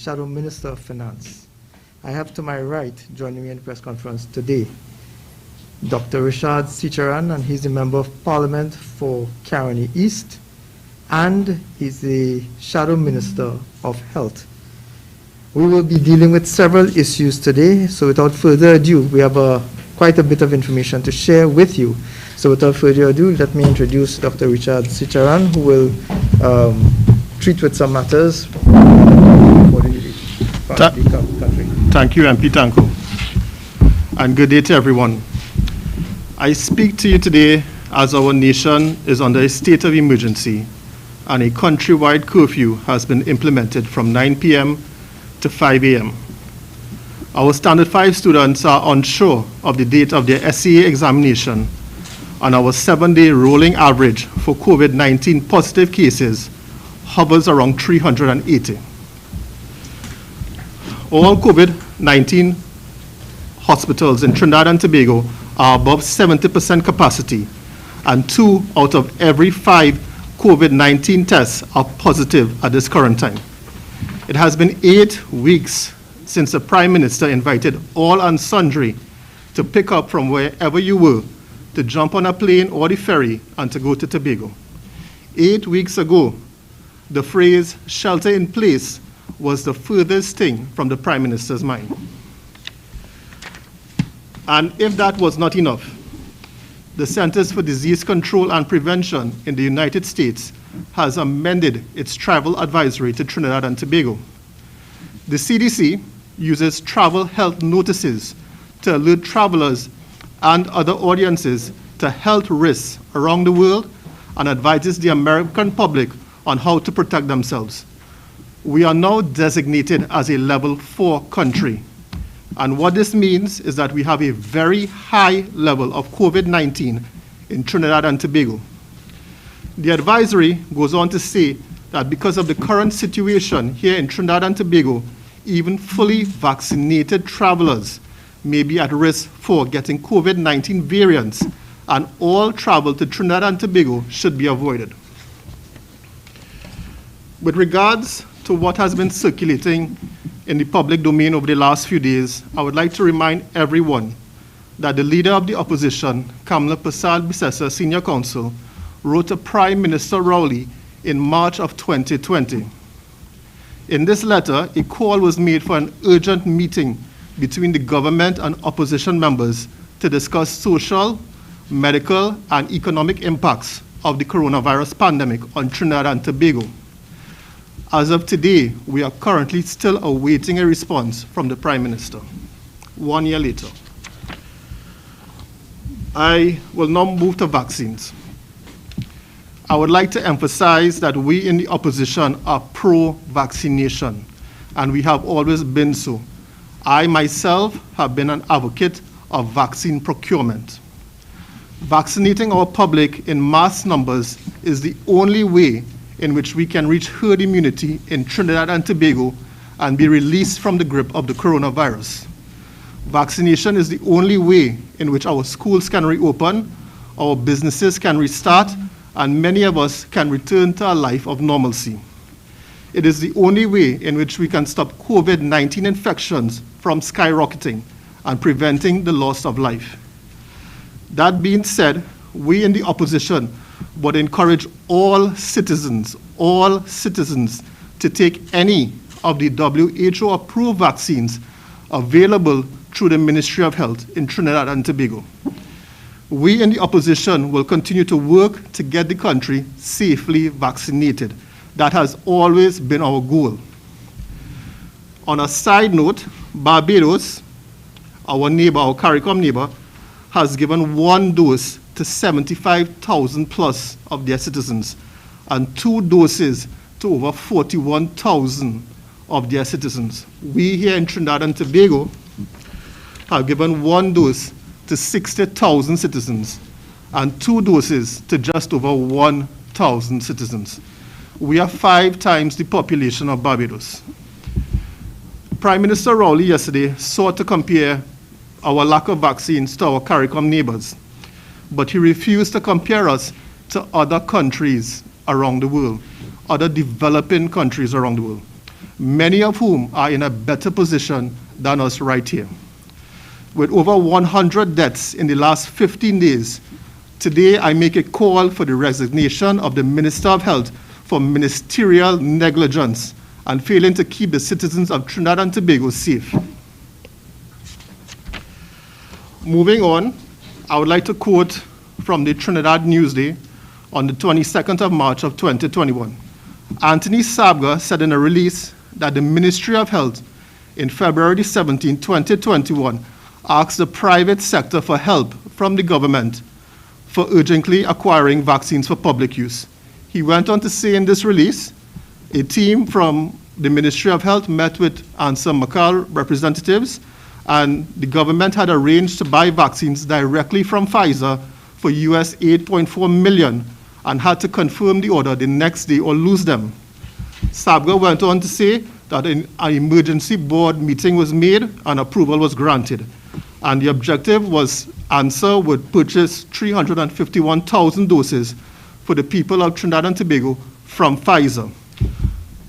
Shadow Minister of Finance. I have to my right, joining me in the press conference today, Dr. Richard Sicharan, and he's a Member of Parliament for Caroni East, and he's the Shadow Minister of Health. We will be dealing with several issues today, so without further ado, we have quite a bit of information to share with you. So without further ado, let me introduce Dr. Richard Sicharan, who will treat with some matters for the country. Thank you, MP Tanko. And good day to everyone. I speak to you today as our nation is under a state of emergency and a countrywide curfew has been implemented from 9 p.m. to 5 a.m. Our Standard 5 students are unsure of the date of their SCA examination, and our 7-day rolling average for COVID-19 positive cases hovers around 380. All COVID-19 hospitals in Trinidad and Tobago are above 70% capacity, and 2 out of every 5 COVID-19 tests are positive at this current time. It has been 8 weeks since the Prime Minister invited all and sundry to pick up from wherever you were, to jump on a plane or the ferry and to go to Tobago. 8 weeks ago, the phrase shelter in place was the furthest thing from the Prime Minister's mind. And if that was not enough, the Centers for Disease Control and Prevention in the United States has amended its travel advisory to Trinidad and Tobago. The CDC uses travel health notices to alert travelers and other audiences to health risks around the world and advises the American public on how to protect themselves. We are now designated as a level 4 country. And what this means is that we have a very high level of COVID-19 in Trinidad and Tobago. The advisory goes on to say that because of the current situation here in Trinidad and Tobago, even fully vaccinated travelers may be at risk for getting COVID-19 variants, and all travel to Trinidad and Tobago should be avoided. With regards to what has been circulating in the public domain over the last few days, I would like to remind everyone that the Leader of the Opposition, Kamla Persad-Bissessar Senior Counsel, wrote to Prime Minister Rowley in March of 2020. In this letter, a call was made for an urgent meeting between the government and opposition members to discuss social, medical, and economic impacts of the coronavirus pandemic on Trinidad and Tobago. As of today, we are currently still awaiting a response from the Prime Minister. 1 year later. I will now move to vaccines. I would like to emphasize that we in the opposition are pro-vaccination, and we have always been so. I myself have been an advocate of vaccine procurement. Vaccinating our public in mass numbers is the only way in which we can reach herd immunity in Trinidad and Tobago and be released from the grip of the coronavirus. Vaccination is the only way in which our schools can reopen, our businesses can restart, and many of us can return to a life of normalcy. It is the only way in which we can stop COVID-19 infections from skyrocketing and preventing the loss of life. That being said, we in the opposition would encourage all citizens to take any of the WHO-approved vaccines available through the Ministry of Health in Trinidad and Tobago. We in the opposition will continue to work to get the country safely vaccinated. That has always been our goal. On a side note, Barbados, our neighbor, our CARICOM neighbor, has given 1 dose to 75,000 plus of their citizens and 2 doses to over 41,000 of their citizens. We here in Trinidad and Tobago have given 1 dose to 60,000 citizens and 2 doses to just over 1,000 citizens. We are 5 times the population of Barbados. Prime Minister Rowley yesterday sought to compare our lack of vaccines to our CARICOM neighbors, but he refused to compare us to other countries around the world, other developing countries around the world. many of whom are in a better position than us right here. With over 100 deaths in the last 15 days, today I make a call for the resignation of the Minister of Health for ministerial negligence and failing to keep the citizens of Trinidad and Tobago safe. Moving on, I would like to quote from the Trinidad Newsday on the 22nd of March of 2021. Anthony Sabga said in a release that the Ministry of Health in February 17, 2021, asked the private sector for help from the government for urgently acquiring vaccines for public use. He went on to say in this release, a team from the Ministry of Health met with Answer Makal representatives, and the government had arranged to buy vaccines directly from Pfizer for US 8.4 million and had to confirm the order the next day or lose them. Sabga went on to say that an emergency board meeting was made and approval was granted. And the objective was Answer would purchase 351,000 doses for the people of Trinidad and Tobago from Pfizer.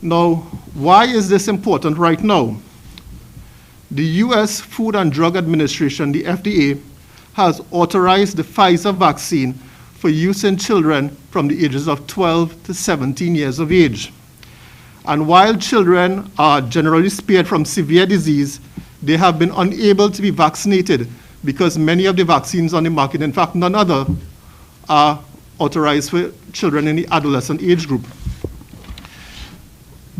Now, why is this important right now? The US Food and Drug Administration, the FDA, has authorized the Pfizer vaccine for use in children from the ages of 12 to 17 years of age. And while children are generally spared from severe disease, they have been unable to be vaccinated because many of the vaccines on the market, in fact, none other, are authorized for children in the adolescent age group.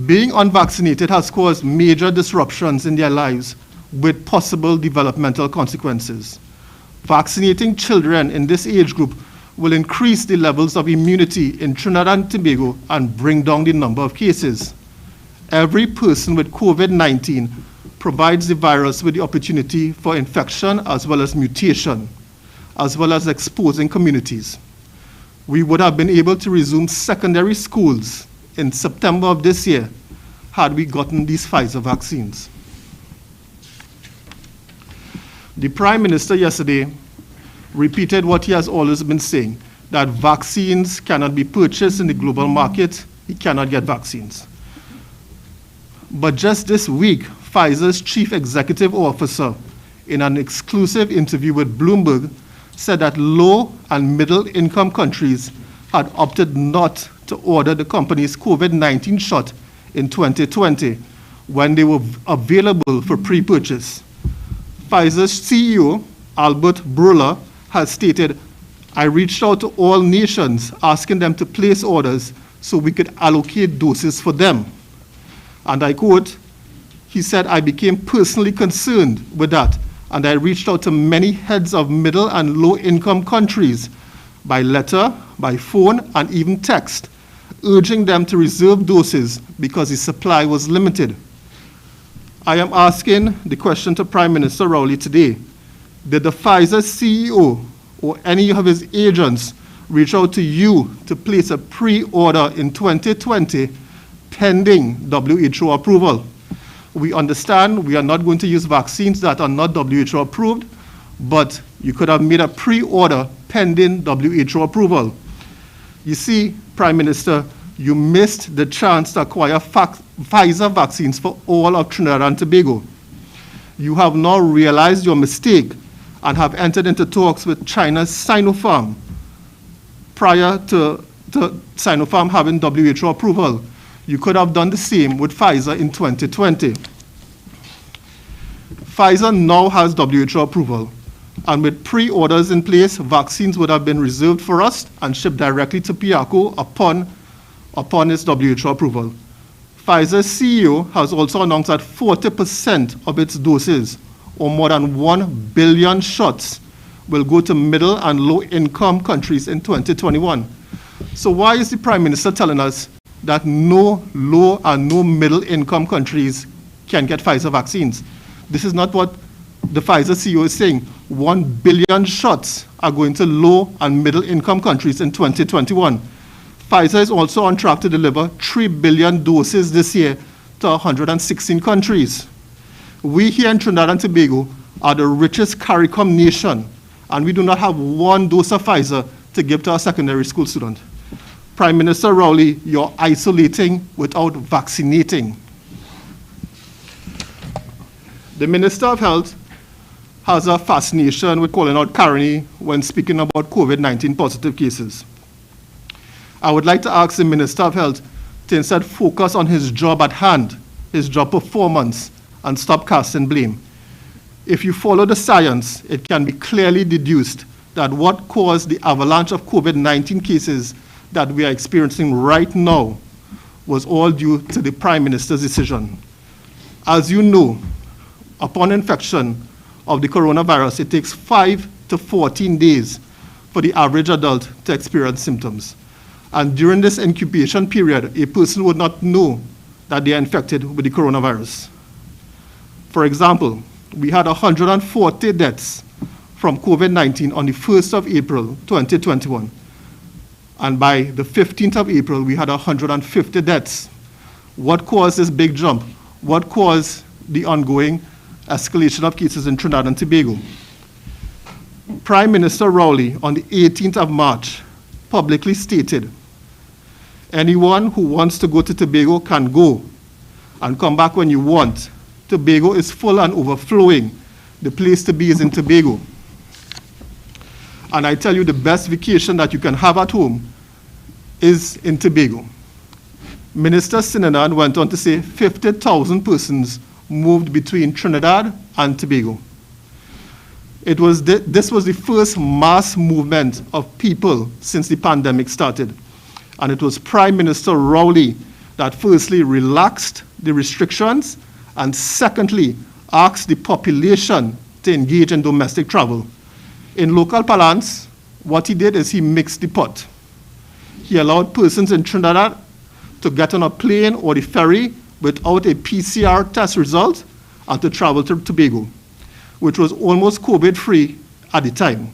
Being unvaccinated has caused major disruptions in their lives with possible developmental consequences. Vaccinating children in this age group will increase the levels of immunity in Trinidad and Tobago and bring down the number of cases. Every person with COVID-19 provides the virus with the opportunity for infection as well as mutation, as well as exposing communities. We would have been able to resume secondary schools in September of this year had we gotten these Pfizer vaccines. The Prime Minister yesterday repeated what he has always been saying, that vaccines cannot be purchased in the global market. He cannot get vaccines. But just this week, Pfizer's chief executive officer, in an exclusive interview with Bloomberg, said that low and middle income countries had opted not to order the company's COVID-19 shot in 2020 when they were available for pre-purchase. Pfizer's CEO, Albert Bourla, has stated, I reached out to all nations asking them to place orders so we could allocate doses for them. And I quote, he said, I became personally concerned with that, and I reached out to many heads of middle and low income countries by letter, by phone, and even text, urging them to reserve doses because the supply was limited. I am asking the question to Prime Minister Rowley today. Did the Pfizer CEO or any of his agents reach out to you to place a pre-order in 2020 pending WHO approval? We understand we are not going to use vaccines that are not WHO approved, but you could have made a pre-order pending WHO approval. You see, Prime Minister, you missed the chance to acquire Pfizer vaccines for all of Trinidad and Tobago. You have now realized your mistake and have entered into talks with China's Sinopharm prior to Sinopharm having WHO approval. You could have done the same with Pfizer in 2020. Pfizer now has WHO approval, and with pre-orders in place, vaccines would have been reserved for us and shipped directly to Piaco upon its WHO approval. Pfizer's CEO has also announced that 40% of its doses, or more than 1 billion shots, will go to middle and low-income countries in 2021. So why is the Prime Minister telling us that no low and no middle-income countries can get Pfizer vaccines? This is not what the Pfizer CEO is saying. 1 billion shots are going to low and middle-income countries in 2021. Pfizer is also on track to deliver 3 billion doses this year to 116 countries. We here in Trinidad and Tobago are the richest CARICOM nation, and we do not have one dose of Pfizer to give to our secondary school student. Prime Minister Rowley, you're isolating without vaccinating. The Minister of Health has a fascination with calling out tyranny when speaking about COVID-19 positive cases. I would like to ask the Minister of Health to instead focus on his job at hand, his job performance, and stop casting blame. If you follow the science, it can be clearly deduced that what caused the avalanche of COVID-19 cases that we are experiencing right now was all due to the Prime Minister's decision. As you know, upon infection of the coronavirus, it takes 5 to 14 days for the average adult to experience symptoms. And during this incubation period, a person would not know that they are infected with the coronavirus. For example, we had 140 deaths from COVID-19 on the 1st of April, 2021. And by the 15th of April, we had 150 deaths. What caused this big jump? What caused the ongoing escalation of cases in Trinidad and Tobago? Prime Minister Rowley, on the 18th of March, publicly stated, anyone who wants to go to Tobago can go and come back when you want. Tobago is full and overflowing. The place to be is in Tobago. And I tell you, the best vacation that you can have at home is in Tobago. Minister Sinanan went on to say 50,000 persons moved between Trinidad and Tobago. This was the first mass movement of people since the pandemic started. And it was Prime Minister Rowley that firstly relaxed the restrictions and secondly asked the population to engage in domestic travel. In local parlance, what he did is he mixed the pot. He allowed persons in Trinidad to get on a plane or the ferry without a PCR test result and to travel to Tobago, which was almost COVID-free at the time.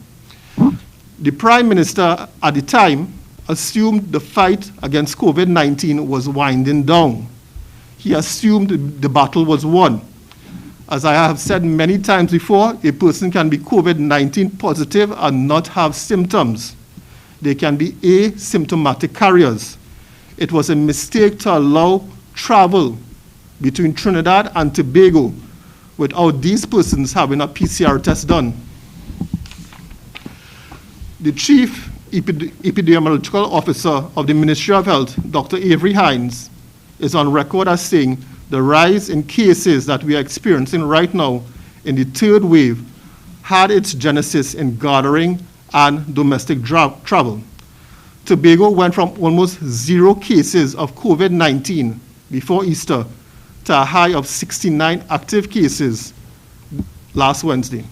The Prime Minister at the time assumed the fight against COVID-19 was winding down. He assumed the battle was won. As I have said many times before, a person can be COVID-19 positive and not have symptoms. They can be asymptomatic carriers. It was a mistake to allow travel between Trinidad and Tobago without these persons having a PCR test done. The Chief Epidemiological Officer of the Ministry of Health, Dr. Avery Hines, is on record as saying the rise in cases that we are experiencing right now in the third wave had its genesis in gathering and domestic travel. Tobago went from almost 0 cases of COVID-19 before Easter to a high of 69 active cases last Wednesday.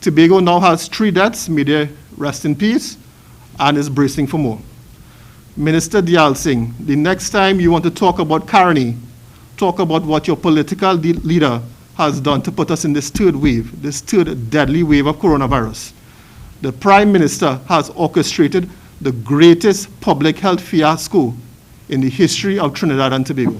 Tobago now has 3 deaths, may they rest in peace, and is bracing for more. Minister Diyal Singh, the next time you want to talk about tyranny, talk about what your political leader has done to put us in this third wave, this third deadly wave of coronavirus. The Prime Minister has orchestrated the greatest public health fiasco in the history of Trinidad and Tobago.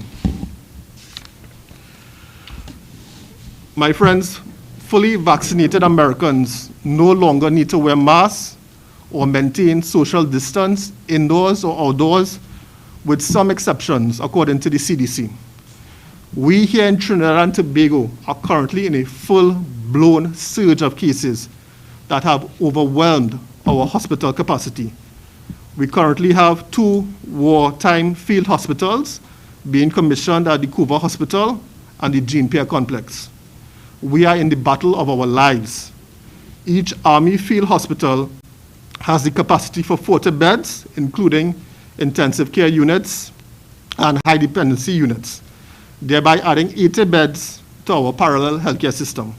My friends, fully vaccinated Americans no longer need to wear masks or maintain social distance indoors or outdoors, with some exceptions, according to the CDC. We here in Trinidad and Tobago are currently in a full-blown surge of cases that have overwhelmed our hospital capacity. We currently have 2 wartime field hospitals being commissioned at the Cuba Hospital and the Jean Pierre Complex. We are in the battle of our lives. Each Army field hospital has the capacity for 40 beds, including intensive care units and high dependency units, thereby adding 80 beds to our parallel healthcare system.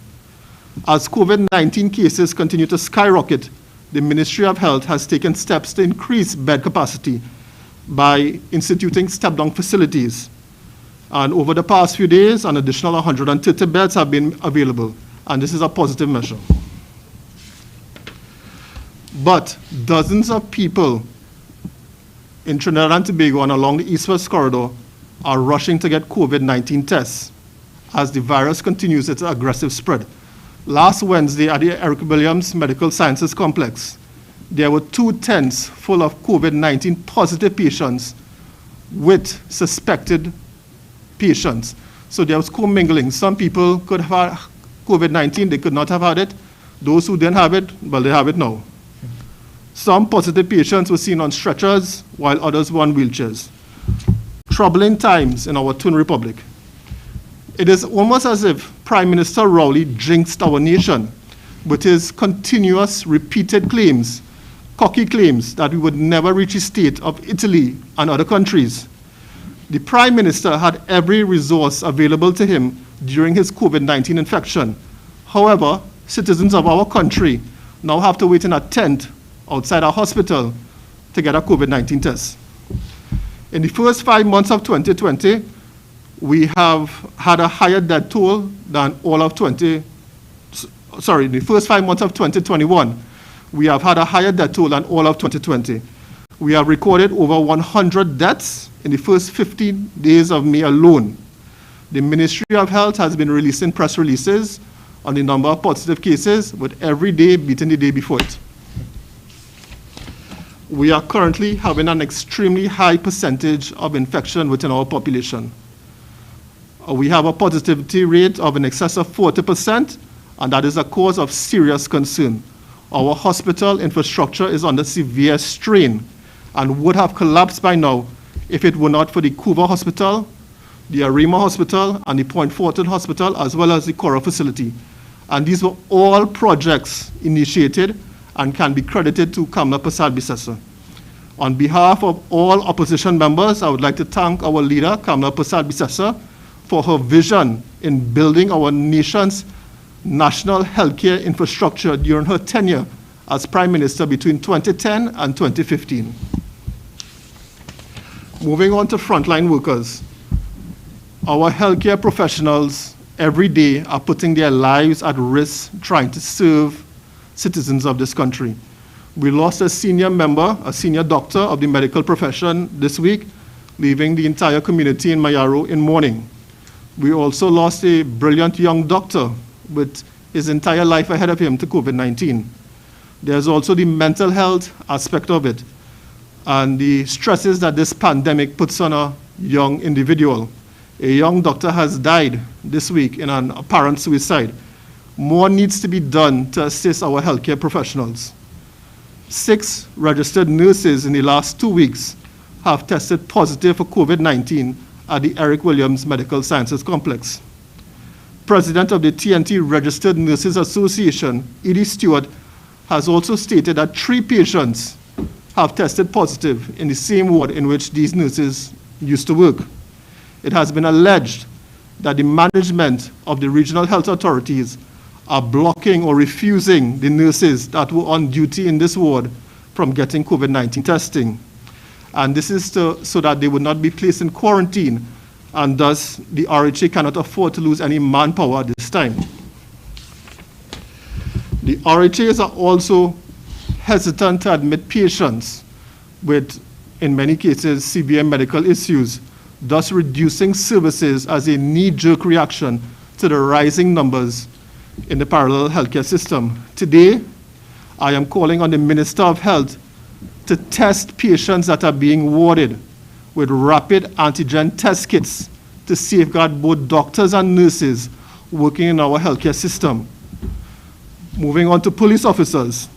As COVID-19 cases continue to skyrocket, the Ministry of Health has taken steps to increase bed capacity by instituting step-down facilities. And over the past few days, an additional 130 beds have been available, and this is a positive measure. But dozens of people in Trinidad and Tobago and along the East-West corridor are rushing to get COVID-19 tests as the virus continues its aggressive spread. Last Wednesday at the Eric Williams Medical Sciences Complex, there were 2 tents full of COVID-19 positive patients with suspected patients. So there was commingling. Some people could have had COVID-19, they could not have had it. Those who didn't have it, well, they have it now. Some positive patients were seen on stretchers, while others were on wheelchairs. Troubling times in our twin republic. It is almost as if Prime Minister Rowley jinxed our nation with his continuous repeated claims, cocky claims that we would never reach a state of Italy and other countries. The Prime Minister had every resource available to him during his COVID-19 infection. However, citizens of our country now have to wait in a tent outside our hospital to get a COVID-19 test. In the first 5 months of 2020, we have had a higher death toll than all of the first 5 months of 2021, we have had a higher death toll than all of 2020. We have recorded over 100 deaths in the first 15 days of May alone. The Ministry of Health has been releasing press releases on the number of positive cases, with every day beating the day before it. We are currently having an extremely high percentage of infection within our population. We have a positivity rate of in excess of 40%, and that is a cause of serious concern. Our hospital infrastructure is under severe strain and would have collapsed by now if it were not for the Couva Hospital, the Arima Hospital, and the Point Fortin Hospital, as well as the Cora facility. And these were all projects initiated and can be credited to Kamla Prasad-Bissessar. On behalf of all opposition members, I would like to thank our leader, Kamla Prasad-Bissessar, for her vision in building our nation's national healthcare infrastructure during her tenure as Prime Minister between 2010 and 2015. Moving on to frontline workers. Our healthcare professionals every day are putting their lives at risk trying to serve citizens of this country. We lost a senior member, a senior doctor of the medical profession this week, leaving the entire community in Mayaro in mourning. We also lost a brilliant young doctor with his entire life ahead of him to COVID-19. There's also the mental health aspect of it and the stresses that this pandemic puts on a young individual. A young doctor has died this week in an apparent suicide. More needs to be done to assist our healthcare professionals. 6 registered nurses in the last 2 weeks have tested positive for COVID-19 at the Eric Williams Medical Sciences Complex. President of the TNT Registered Nurses Association, Edie Stewart, has also stated that 3 patients have tested positive in the same ward in which these nurses used to work. It has been alleged that the management of the regional health authorities are blocking or refusing the nurses that were on duty in this ward from getting COVID-19 testing. And this is so that they would not be placed in quarantine, and thus the RHA cannot afford to lose any manpower at this time. The RHAs are also hesitant to admit patients with, in many cases, severe medical issues, thus reducing services as a knee-jerk reaction to the rising numbers in the parallel healthcare system. Today, I am calling on the Minister of Health to test patients that are being warded with rapid antigen test kits to safeguard both doctors and nurses working in our healthcare system. Moving on to police officers.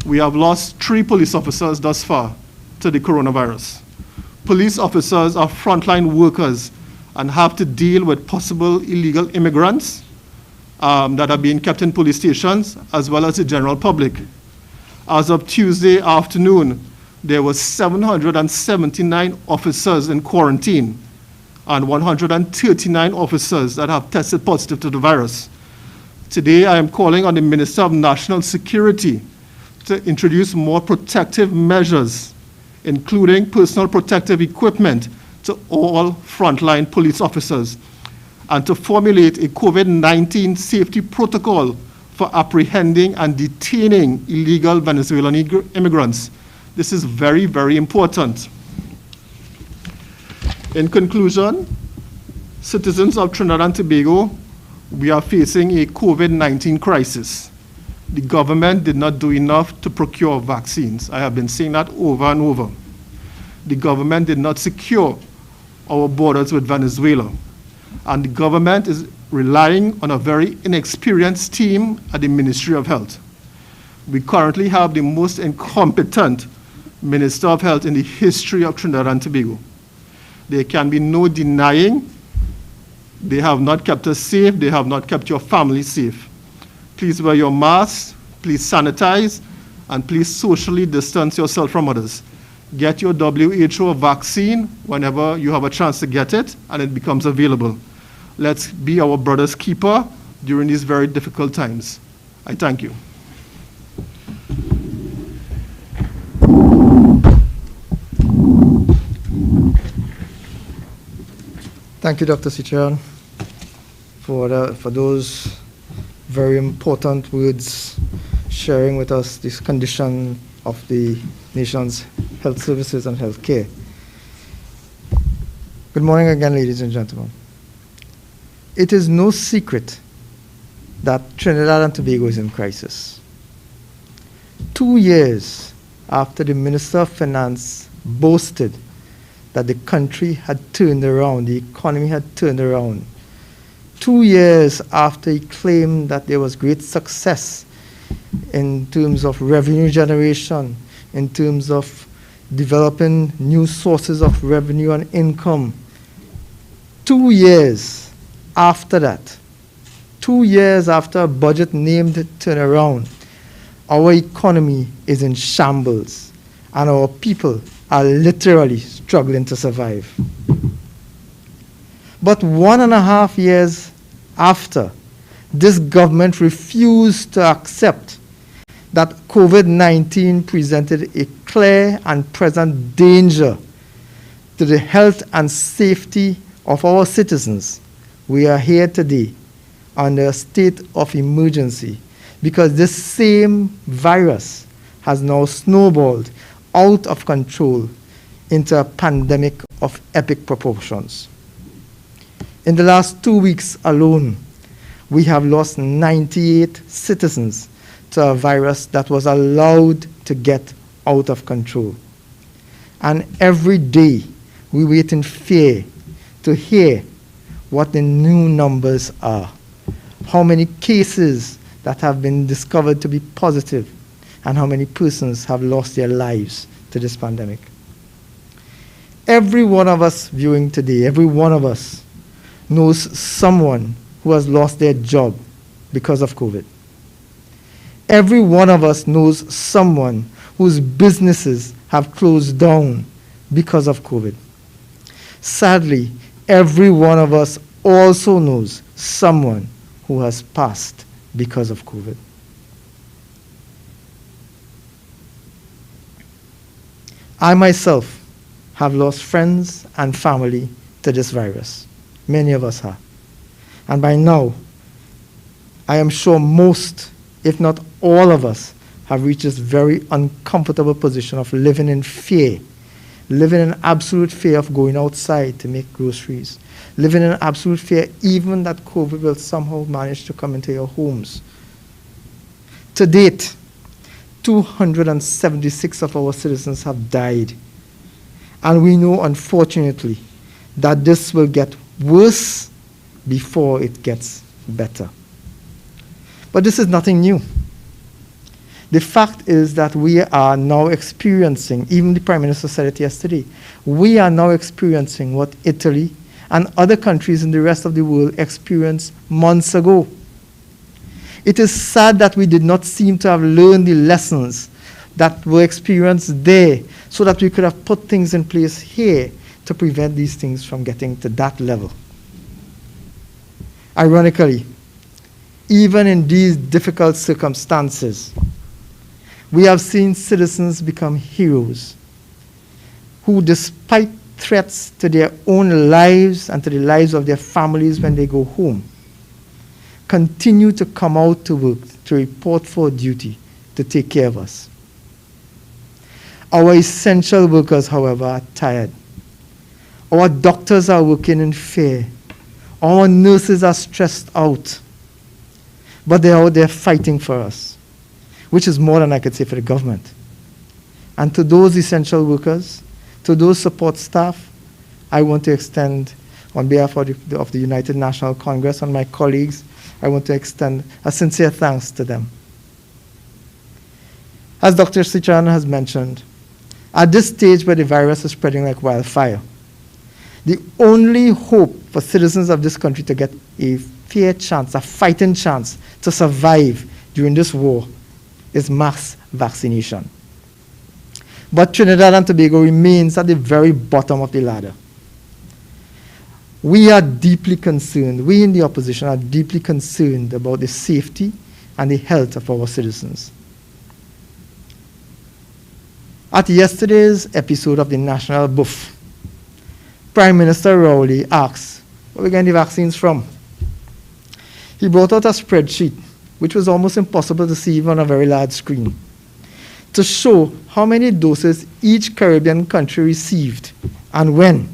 We have lost 3 police officers thus far to the coronavirus. Police officers are frontline workers and have to deal with possible illegal immigrants that are being kept in police stations, as well as the general public. As of Tuesday afternoon, there were 779 officers in quarantine and 139 officers that have tested positive to the virus. Today, I am calling on the Minister of National Security to introduce more protective measures, including personal protective equipment to all frontline police officers, and to formulate a COVID-19 safety protocol for apprehending and detaining illegal Venezuelan immigrants. This is very, very important. In conclusion, citizens of Trinidad and Tobago, we are facing a COVID-19 crisis. The government did not do enough to procure vaccines. I have been saying that over and over. The government did not secure our borders with Venezuela. and the government is relying on a very inexperienced team at the Ministry of Health. We currently have the most incompetent Minister of Health in the history of Trinidad and Tobago. There can be no denying they have not kept us safe, they have not kept your family safe. Please wear your mask, please sanitize, and please socially distance yourself from others. Get your WHO vaccine whenever you have a chance to get it and it becomes available. Let's be our brother's keeper during these very difficult times. I thank you. Thank you, Dr. Sicharan, for those very important words, sharing with us this condition of the nation's health services and health care. Good morning again, ladies and gentlemen. It is no secret that Trinidad and Tobago is in crisis. 2 years after the Minister of Finance boasted that the country had turned around, the economy had turned around, 2 years after he claimed that there was great success in terms of revenue generation, in terms of developing new sources of revenue and income, 2 years after that, 2 years after a budget named turnaround, our economy is in shambles and our people are literally struggling to survive. But 1.5 years after, this government refused to accept that COVID-19 presented a clear and present danger to the health and safety of our citizens. We are here today under a state of emergency because this same virus has now snowballed out of control into a pandemic of epic proportions. In the last 2 weeks alone, we have lost 98 citizens to a virus that was allowed to get out of control. And every day, we wait in fear to hear what the new numbers are, how many cases that have been discovered to be positive, and how many persons have lost their lives to this pandemic. Every one of us viewing today, every one of us knows someone who has lost their job because of COVID. Every one of us knows someone whose businesses have closed down because of COVID. Sadly, every one of us also knows someone who has passed because of COVID. I myself have lost friends and family to this virus. Many of us have. And by now, I am sure most, if not all of us, have reached this very uncomfortable position of living in fear, living in absolute fear of going outside to make groceries, living in absolute fear even that COVID will somehow manage to come into your homes. To date, 276 of our citizens have died. And we know, unfortunately, that this will get worse before it gets better. But this is nothing new. The fact is that we are now experiencing, even the Prime Minister said it yesterday, we are now experiencing what Italy and other countries in the rest of the world experienced months ago. It is sad that we did not seem to have learned the lessons that were experienced there so that we could have put things in place here to prevent these things from getting to that level. Ironically, even in these difficult circumstances, we have seen citizens become heroes who, despite threats to their own lives and to the lives of their families when they go home, continue to come out to work, to report for duty, to take care of us. Our essential workers, however, are tired. Our doctors are working in fear. Our nurses are stressed out. But they're out there fighting for us, which is more than I could say for the government. And to those essential workers, to those support staff, I want to extend On behalf of the United National Congress and my colleagues, I want to extend a sincere thanks to them. As Dr. Sicharan has mentioned, at this stage where the virus is spreading like wildfire, the only hope for citizens of this country to get a fair chance, a fighting chance to survive during this war is mass vaccination. But Trinidad and Tobago remains at the very bottom of the ladder. We are deeply concerned, we in the opposition are deeply concerned about the safety and the health of our citizens. At yesterday's episode of the National Buff, Prime Minister Rowley asked, where are we getting the vaccines from? He brought out a spreadsheet, which was almost impossible to see even on a very large screen, to show how many doses each Caribbean country received and when,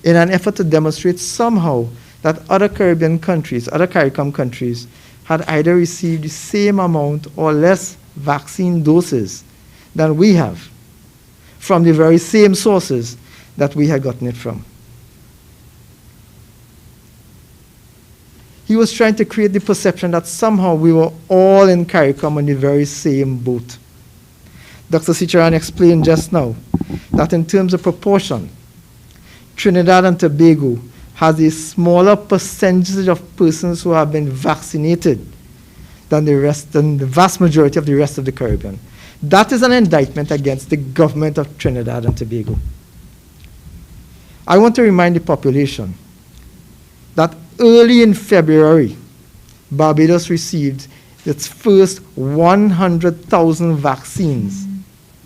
in an effort to demonstrate somehow that other Caribbean countries, other CARICOM countries, had either received the same amount or less vaccine doses than we have, from the very same sources that we had gotten it from. He was trying to create the perception that somehow we were all in CARICOM on the very same boat. Dr. Sicharan explained just now that in terms of proportion, Trinidad and Tobago has a smaller percentage of persons who have been vaccinated than the vast majority of the rest of the Caribbean. That is an indictment against the government of Trinidad and Tobago. I want to remind the population that early in February, Barbados received its first 100,000 vaccines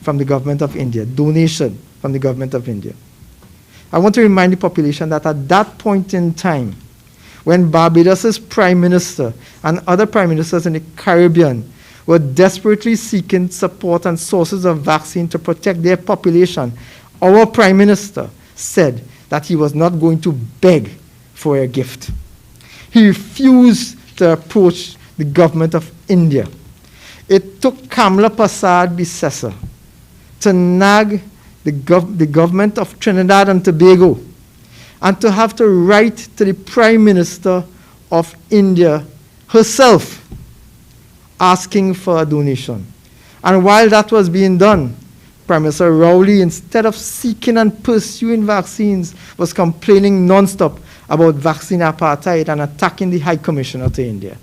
from the government of India, donation from the government of India. I want to remind the population that at that point in time, when Barbados's Prime Minister and other Prime Ministers in the Caribbean were desperately seeking support and sources of vaccine to protect their population, our Prime Minister said that he was not going to beg for a gift. He refused to approach the government of India. It took Kamla Prasad Bissessa to nag the government of Trinidad and Tobago and to have to write to the Prime Minister of India herself asking for a donation. And while that was being done, Prime Minister Rowley, instead of seeking and pursuing vaccines, was complaining non-stop about vaccine apartheid and attacking the High Commissioner to India.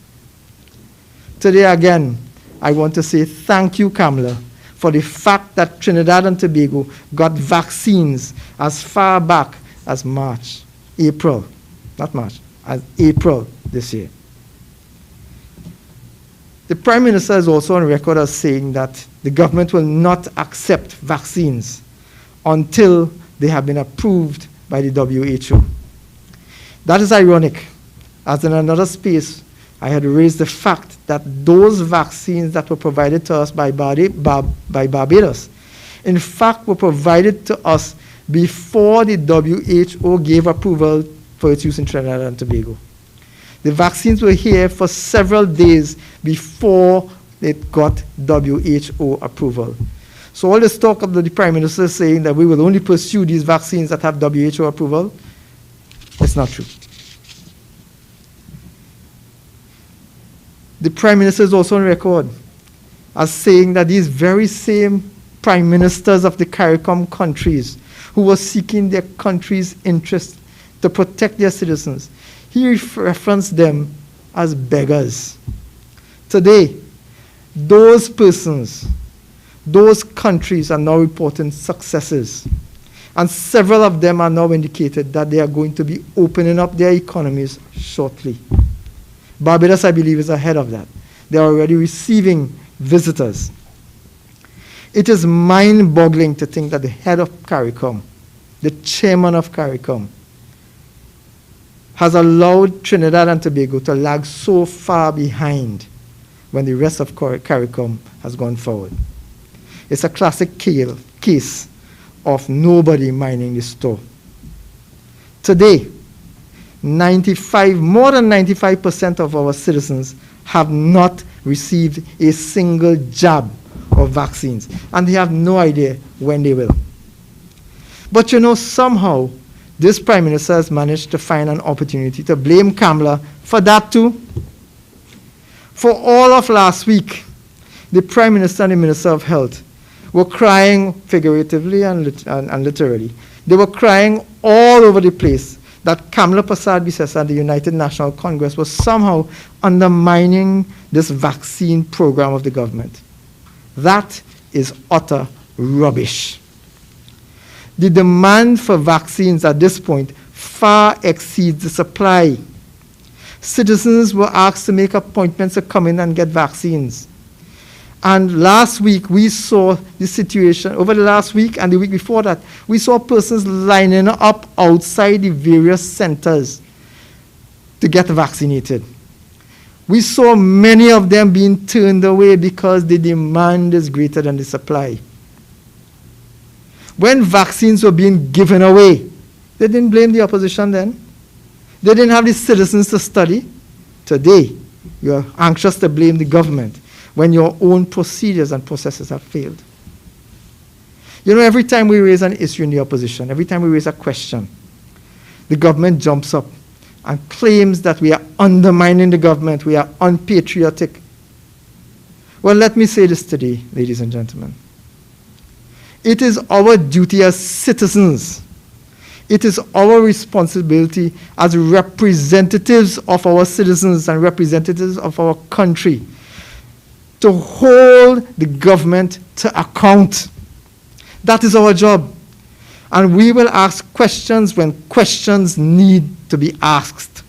Today again, I want to say thank you, Kamla, for the fact that Trinidad and Tobago got vaccines as far back as April this year. The Prime Minister is also on record as saying that the government will not accept vaccines until they have been approved by the WHO. That is ironic, as in another space, I had raised the fact that those vaccines that were provided to us by Barbados, in fact, were provided to us before the WHO gave approval for its use in Trinidad and Tobago. The vaccines were here for several days before it got WHO approval. So all this talk of the Prime Minister saying that we will only pursue these vaccines that have WHO approval, it's not true. The Prime Minister is also on record as saying that these very same Prime Ministers of the CARICOM countries who were seeking their country's interest to protect their citizens, he referenced them as beggars. Today, those persons, those countries are now reporting successes. And several of them are now indicated that they are going to be opening up their economies shortly. Barbados, I believe, is ahead of that. They are already receiving visitors. It is mind-boggling to think that the head of CARICOM, the chairman of CARICOM, has allowed Trinidad and Tobago to lag so far behind when the rest of CARICOM has gone forward. It's a classic case of nobody minding the store. Today, more than 95% of our citizens have not received a single jab of vaccines, and they have no idea when they will. But you know, somehow, this Prime Minister has managed to find an opportunity to blame Kamla for that too. For all of last week, the Prime Minister and the Minister of Health were crying figuratively and literally. They were crying all over the place that Kamla Persad-Bissessar and the United National Congress was somehow undermining this vaccine program of the government. That is utter rubbish. The demand for vaccines at this point far exceeds the supply. Citizens were asked to make appointments to come in and get vaccines. And last week, we saw the situation, over the last week and the week before that, we saw persons lining up outside the various centers to get vaccinated. We saw many of them being turned away because the demand is greater than the supply. When vaccines were being given away, they didn't blame the opposition then. They didn't have the citizens to study. Today, you are anxious to blame the government when your own procedures and processes have failed. You know, every time we raise an issue in the opposition, every time we raise a question, the government jumps up and claims that we are undermining the government, we are unpatriotic. Well, let me say this today, ladies and gentlemen. It is our duty as citizens, it is our responsibility as representatives of our citizens and representatives of our country to hold the government to account. That is our job. And we will ask questions when questions need to be asked.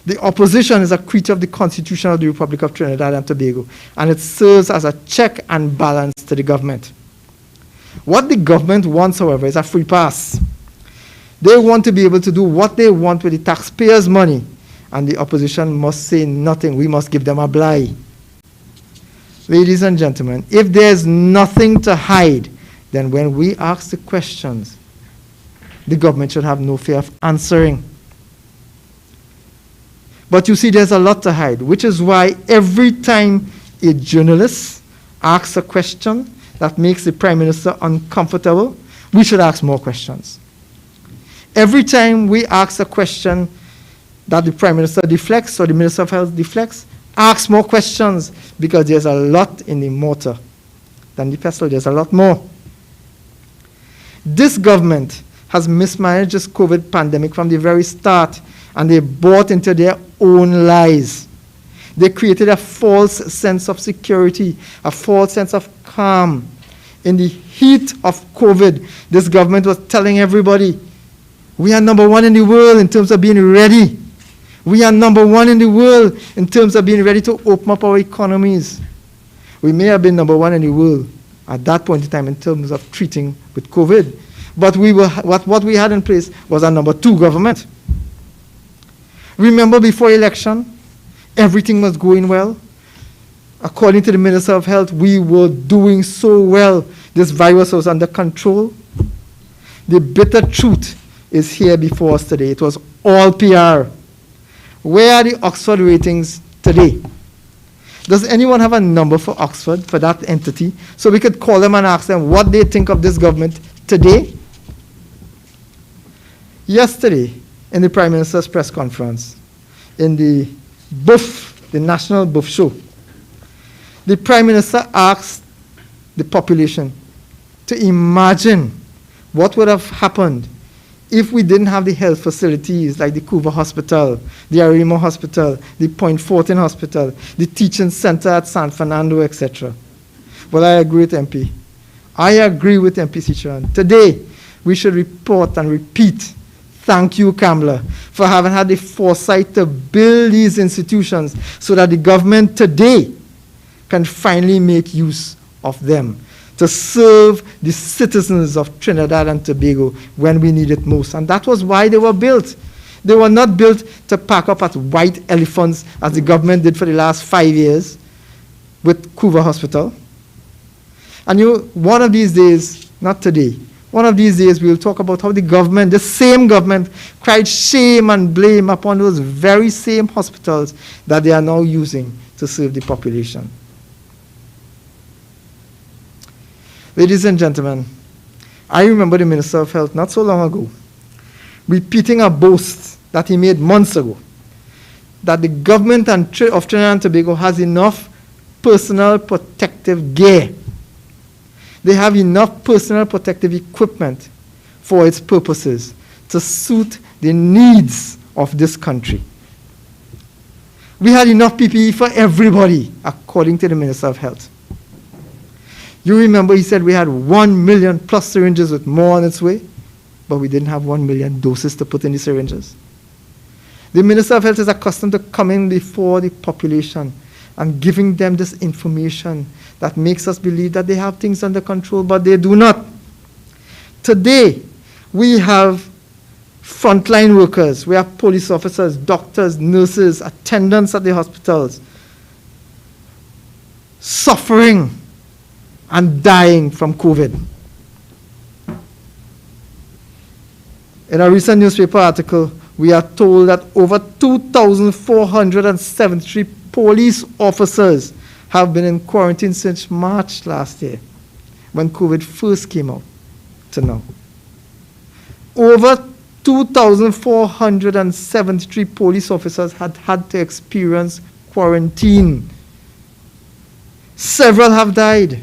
The opposition is a creature of the Constitution of the Republic of Trinidad and Tobago, and it serves as a check and balance to the government. What the government wants, however, is a free pass. They want to be able to do what they want with the taxpayers' money, and the opposition must say nothing. We must give them a bly. Ladies and gentlemen, if there's nothing to hide, then when we ask the questions, the government should have no fear of answering. But you see, there's a lot to hide, which is why every time a journalist asks a question that makes the Prime Minister uncomfortable, we should ask more questions. Every time we ask a question that the Prime Minister deflects or the Minister of Health deflects, ask more questions, because there's a lot in the mortar than the pestle. There's a lot more. This government has mismanaged this COVID pandemic from the very start, and they bought into their own lies. They created a false sense of security, a false sense of calm. In the heat of COVID, this government was telling everybody, we are number one in the world in terms of being ready. We are number one in the world in terms of being ready to open up our economies. We may have been number one in the world at that point in time in terms of treating with COVID, but what we had in place was a number two government. Remember, before election, everything was going well. According to the Minister of Health, we were doing so well. This virus was under control. The bitter truth is here before us today. It was all PR. Where are the Oxford ratings today? Does anyone have a number for Oxford, for that entity, so we could call them and ask them what they think of this government today? Yesterday, in the Prime Minister's press conference, in the BUF, the National BUF show, the Prime Minister asked the population to imagine what would have happened if we didn't have the health facilities like the Cuba Hospital, the Arima Hospital, the Point Fortin Hospital, the teaching center at San Fernando, etc. Well, I agree with MP. I agree with MP Sicharan. Today, we should report and repeat, thank you, Kamla, for having had the foresight to build these institutions so that the government today can finally make use of them to serve the citizens of Trinidad and Tobago when we need it most. And that was why they were built. They were not built to pack up as white elephants as the government did for the last 5 years with Cuba Hospital. And one of these days, not today, one of these days we'll talk about how the government, the same government, cried shame and blame upon those very same hospitals that they are now using to serve the population. Ladies and gentlemen, I remember the Minister of Health not so long ago repeating a boast that he made months ago, that the government of Trinidad and Tobago has enough personal protective gear. They have enough personal protective equipment for its purposes to suit the needs of this country. We had enough PPE for everybody, according to the Minister of Health. You remember he said we had 1 million plus syringes with more on its way, but we didn't have 1 million doses to put in the syringes. The Minister of Health is accustomed to coming before the population and giving them this information that makes us believe that they have things under control, but they do not. Today, we have frontline workers, we have police officers, doctors, nurses, attendants at the hospitals, suffering and dying from COVID. In a recent newspaper article, we are told that over 2,473 police officers have been in quarantine since March last year, when COVID first came out, to now. Over 2,473 police officers had to experience quarantine. Several have died.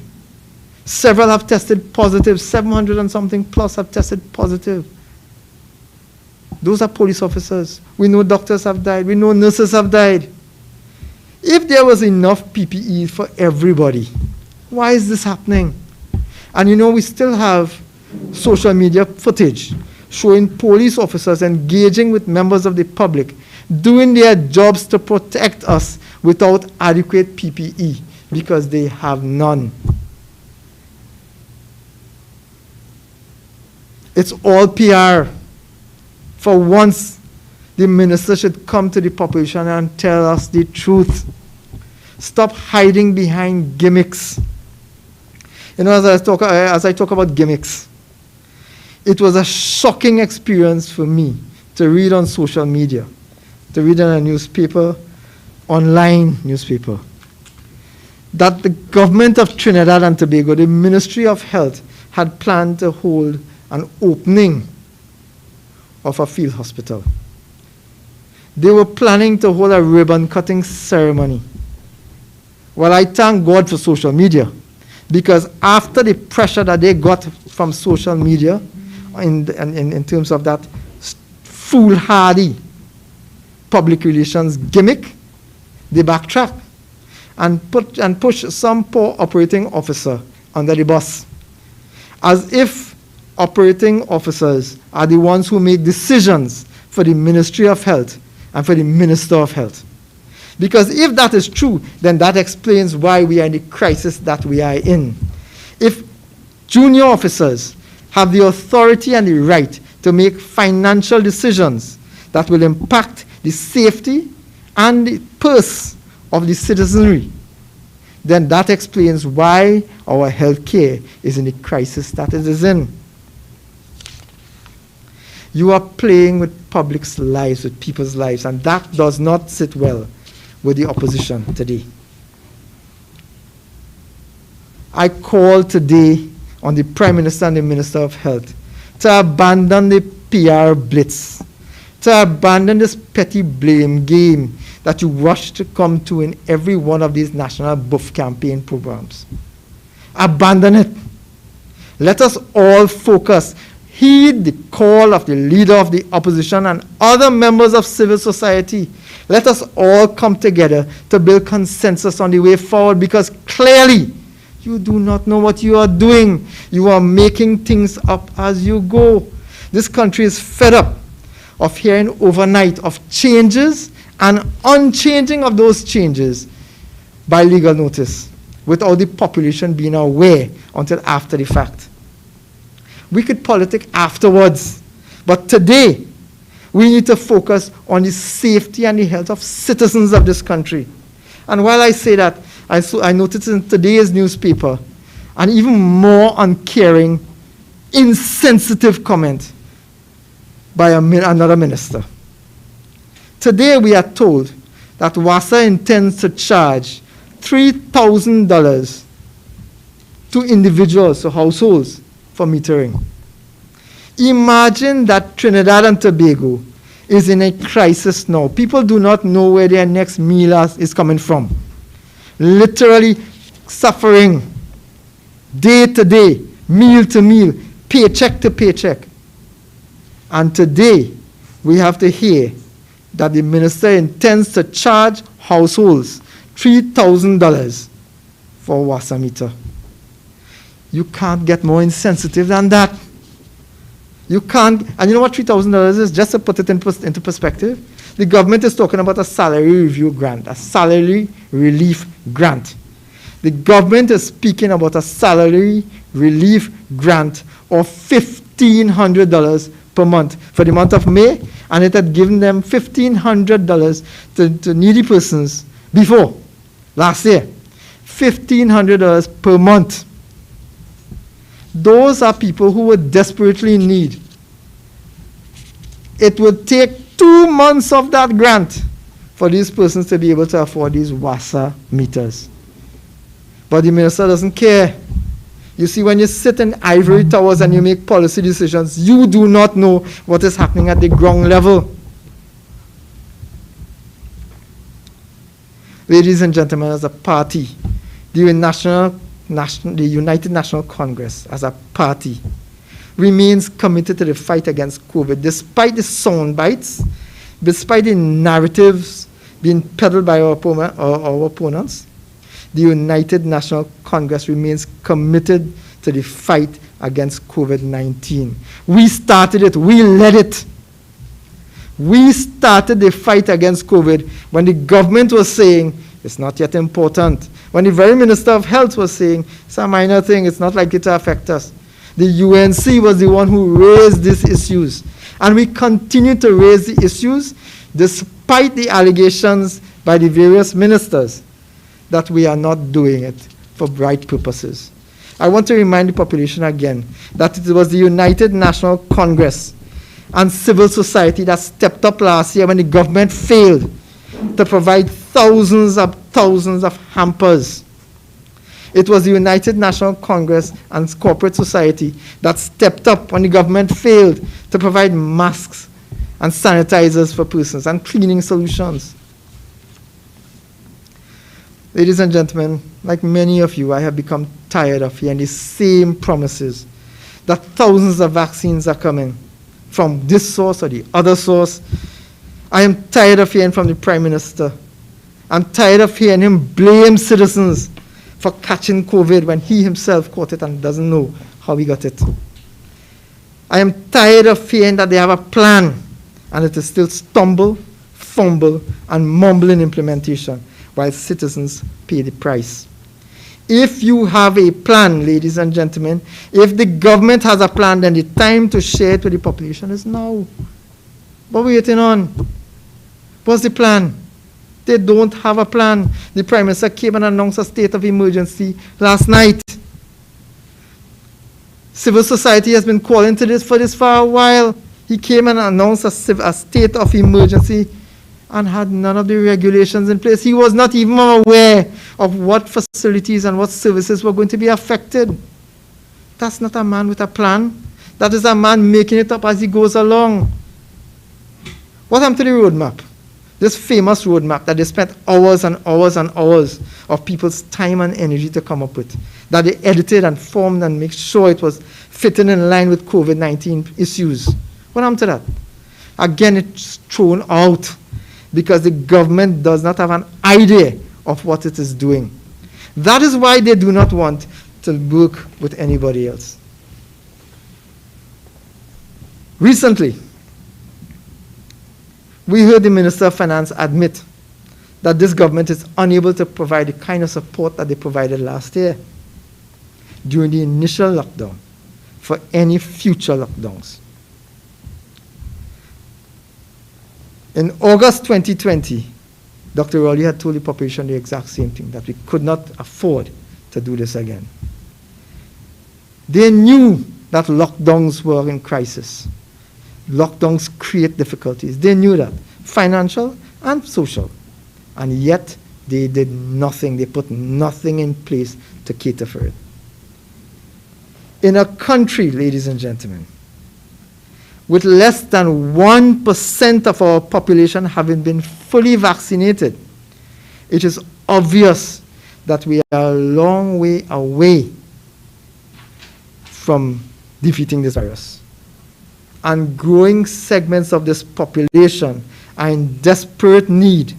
Several have tested positive. 700 and something plus have tested positive. Those are police officers. We know doctors have died. We know nurses have died. If there was enough PPE for everybody, why is this happening? And you know, we still have social media footage showing police officers engaging with members of the public, doing their jobs to protect us without adequate PPE because they have none. It's all PR. For once, the minister should come to the population and tell us the truth. Stop hiding behind gimmicks. You know, as I talk about gimmicks, it was a shocking experience for me to read on social media, to read in a newspaper, online newspaper, that the government of Trinidad and Tobago, the Ministry of Health, had planned to hold an opening of a field hospital. They were planning to hold a ribbon-cutting ceremony. Well, I thank God for social media, because after the pressure that they got from social media in terms of that foolhardy public relations gimmick, they backtracked and pushed some poor operating officer under the bus, as if operating officers are the ones who make decisions for the Ministry of Health and for the Minister of Health. Because if that is true, then that explains why we are in the crisis that we are in. If junior officers have the authority and the right to make financial decisions that will impact the safety and the purse of the citizenry, then that explains why our healthcare is in the crisis that it is in. You are playing with public's lives, with people's lives, and that does not sit well with the opposition today. I call today on the Prime Minister and the Minister of Health to abandon the PR blitz, to abandon this petty blame game that you rush to come to in every one of these national buff campaign programs. Abandon it. Let us all focus. Heed the call of the leader of the opposition and other members of civil society. Let us all come together to build consensus on the way forward, because clearly you do not know what you are doing. You are making things up as you go. This country is fed up of hearing overnight of changes and unchanging of those changes by legal notice without the population being aware until after the fact. We could politic afterwards, but today we need to focus on the safety and the health of citizens of this country. And while I say that, I noticed in today's newspaper an even more uncaring, insensitive comment by another minister. Today we are told that WASA intends to charge $3,000 to individuals or households for metering. Imagine that Trinidad and Tobago is in a crisis now. People do not know where their next meal is coming from. Literally suffering day to day, meal to meal, paycheck to paycheck. And today, we have to hear that the minister intends to charge households $3,000 for a WASA meter. You can't get more insensitive than that. You can't, and you know what $3,000 is? Just to put it into perspective, the government is talking about a salary review grant, a salary relief grant. The government is speaking about a salary relief grant of $1,500 per month for the month of May, and it had given them $1,500 to needy persons before, last year. $1,500 per month. Those are people who were desperately in need. It would take 2 months of that grant for these persons to be able to afford these WASA meters. But the minister doesn't care. You see, when you sit in ivory towers and you make policy decisions, you do not know what is happening at the ground level. Ladies and gentlemen, as a party, the United National Congress, as a party, remains committed to the fight against COVID, despite the sound bites, despite the narratives being peddled by our opponents. The United National Congress remains committed to the fight against COVID-19. We started it. We led it. We started the fight against COVID when the government was saying it's not yet important. When the very Minister of Health was saying it's a minor thing, it's not likely to affect us. The UNC was the one who raised these issues. And we continue to raise the issues despite the allegations by the various ministers that we are not doing it for right purposes. I want to remind the population again that it was the United National Congress and civil society that stepped up last year when the government failed to provide thousands of hampers. It was the United National Congress and corporate society that stepped up when the government failed to provide masks and sanitizers for persons and cleaning solutions. Ladies and gentlemen, like many of you, I have become tired of hearing the same promises that thousands of vaccines are coming from this source or the other source. I am tired of hearing from the Prime Minister. I'm tired of hearing him blame citizens for catching COVID when he himself caught it and doesn't know how he got it. I am tired of hearing that they have a plan and it is still stumble, fumble, and mumble in implementation, while citizens pay the price. If you have a plan, ladies and gentlemen, if the government has a plan, then the time to share it with the population is now. What are we waiting on? What's the plan? They don't have a plan. The Prime Minister came and announced a state of emergency last night. Civil society has been calling for this for a while. He came and announced a state of emergency and had none of the regulations in place. He was not even aware of what facilities and what services were going to be affected. That's not a man with a plan. That is a man making it up as he goes along. What happened to the roadmap? This famous roadmap that they spent hours and hours and hours of people's time and energy to come up with, that they edited and formed and make sure it was fitting in line with COVID-19 issues. What happened to that? Again, it's thrown out because the government does not have an idea of what it is doing. That is why they do not want to work with anybody else. Recently, we heard the Minister of Finance admit that this government is unable to provide the kind of support that they provided last year during the initial lockdown for any future lockdowns. In August 2020, Dr. Rowley had told the population the exact same thing, that we could not afford to do this again. They knew that lockdowns were in crisis. Lockdowns create difficulties. They knew that, financial and social. And yet, they did nothing. They put nothing in place to cater for it. In a country, ladies and gentlemen, with less than 1% of our population having been fully vaccinated, it is obvious that we are a long way away from defeating this virus. And growing segments of this population are in desperate need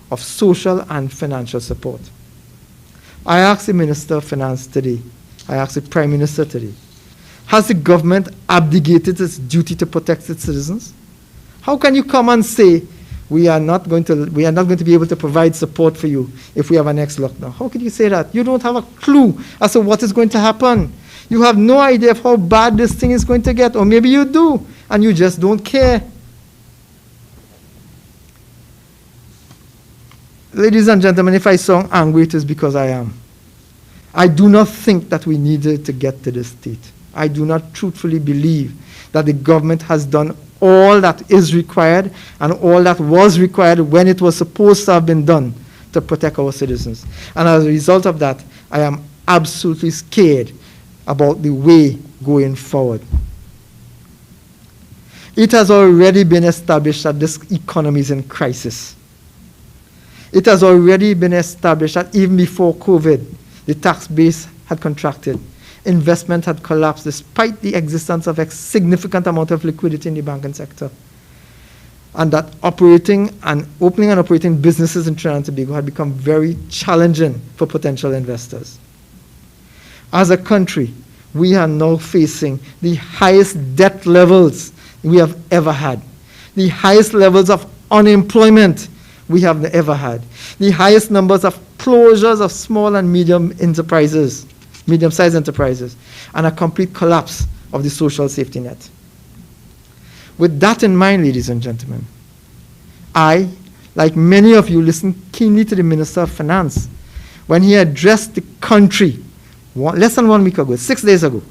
of social and financial support. I asked the Minister of Finance today, I asked the Prime Minister today, has the government abdicated its duty to protect its citizens? How can you come and say we are not going to be able to provide support for you if we have a next lockdown? How can you say that? You don't have a clue as to what is going to happen. You have no idea of how bad this thing is going to get, or maybe you do, and you just don't care. Ladies and gentlemen, if I sound angry, it is because I am. I do not think that we needed to get to this state. I do not truthfully believe that the government has done all that is required and all that was required when it was supposed to have been done to protect our citizens. And as a result of that, I am absolutely scared about the way going forward. It has already been established that this economy is in crisis. It has already been established that even before COVID, the tax base had contracted. Investment had collapsed despite the existence of a significant amount of liquidity in the banking sector. And that opening and operating businesses in Trinidad and Tobago had become very challenging for potential investors. As a country, we are now facing the highest debt levels we have ever had, the highest levels of unemployment we have ever had, the highest numbers of closures of small and medium-sized enterprises, and a complete collapse of the social safety net. With that in mind, ladies and gentlemen, I, like many of you, listened keenly to the Minister of Finance when he addressed the country less than 1 week ago, 6 days ago,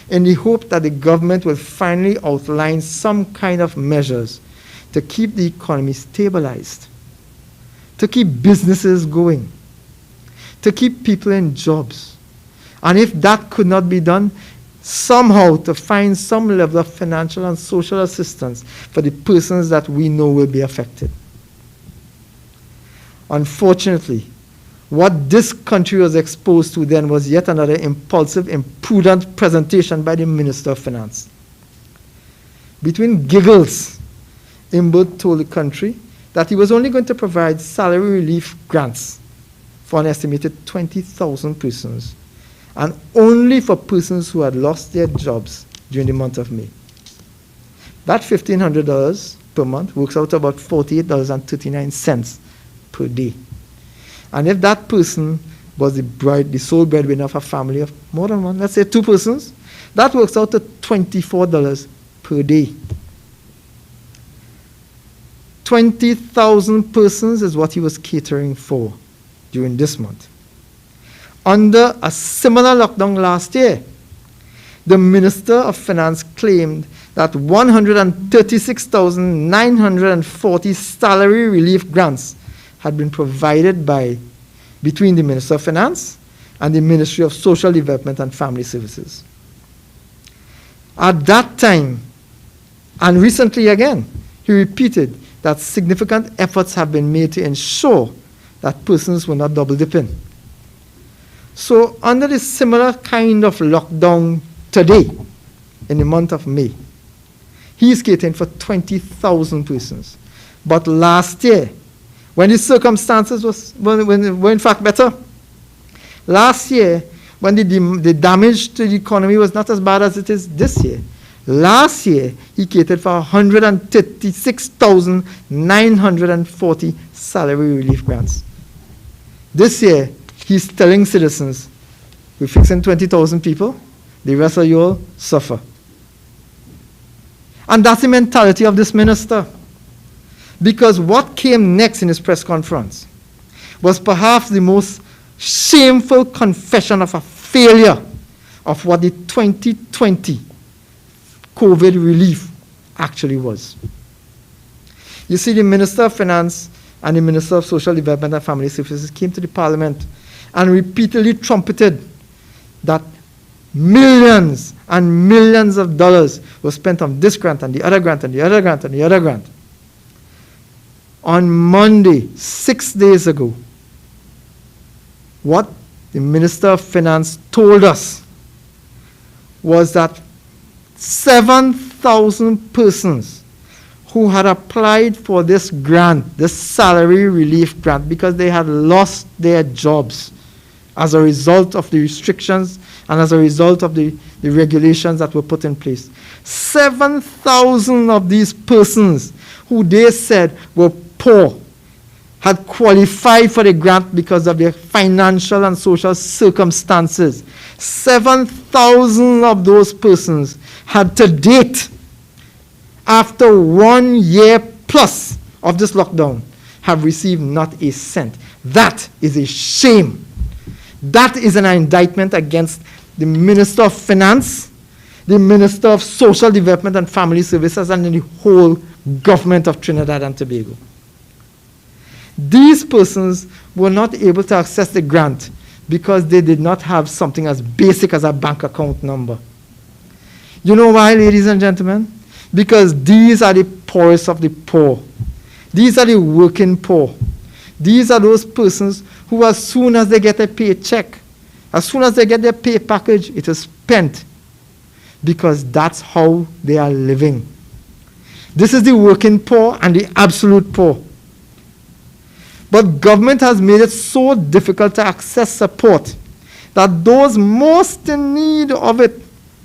in the hope that the government will finally outline some kind of measures to keep the economy stabilized, to keep businesses going, to keep people in jobs. And if that could not be done, somehow to find some level of financial and social assistance for the persons that we know will be affected. Unfortunately, what this country was exposed to then was yet another impulsive, imprudent presentation by the Minister of Finance. Between giggles, Imbo told the country that he was only going to provide salary relief grants for an estimated 20,000 persons, and only for persons who had lost their jobs during the month of May. That $1,500 per month works out to about $48.39 per day. And if that person was the sole breadwinner of a family of more than one, let's say 2 persons, that works out to $24 per day. 20,000 persons is what he was catering for during this month. Under a similar lockdown last year, the Minister of Finance claimed that 136,940 salary relief grants had been provided between the Minister of Finance and the Ministry of Social Development and Family Services. At that time, and recently again, he repeated that significant efforts have been made to ensure that persons were not double dipping. So under this similar kind of lockdown today, in the month of May, he is catering for 20,000 persons. But last year, when the circumstances were in fact better, last year, when the damage to the economy was not as bad as it is this year, last year he catered for 136,940 salary relief grants. This year, he's telling citizens, we're fixing 20,000 people, the rest of you all suffer. And that's the mentality of this minister. Because what came next in his press conference was perhaps the most shameful confession of a failure of what the 2020 COVID relief actually was. You see, the Minister of Finance and the Minister of Social Development and Family Services came to the Parliament and repeatedly trumpeted that millions and millions of dollars were spent on this grant and the other grant and the other grant and the other grant. On Monday, 6 days ago, what the Minister of Finance told us was that 7,000 persons who had applied for this grant, this salary relief grant, because they had lost their jobs as a result of the restrictions and as a result of the regulations that were put in place. 7,000 of these persons who they said were poor had qualified for the grant because of their financial and social circumstances. 7,000 of those persons had to date, after 1 year plus of this lockdown, have received not a cent. That is a shame. That is an indictment against the Minister of Finance, the Minister of Social Development and Family Services, and the whole government of Trinidad and Tobago. These persons were not able to access the grant because they did not have something as basic as a bank account number. You know why, ladies and gentlemen? Because these are the poorest of the poor. These are the working poor. These are those persons who, as soon as they get a paycheck, as soon as they get their pay package, it is spent, because that's how they are living. This is the working poor and the absolute poor. But government has made it so difficult to access support that those most in need of it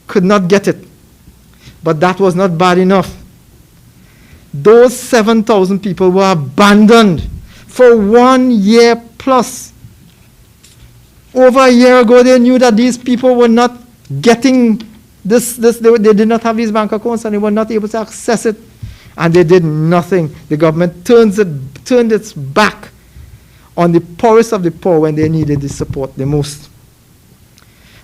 could not get it. But that was not bad enough. Those 7,000 people were abandoned for 1 year plus. Over a year ago, they knew that these people were not getting this. They did not have these bank accounts and they were not able to access it. And they did nothing. The government turned its back on the poorest of the poor when they needed the support the most.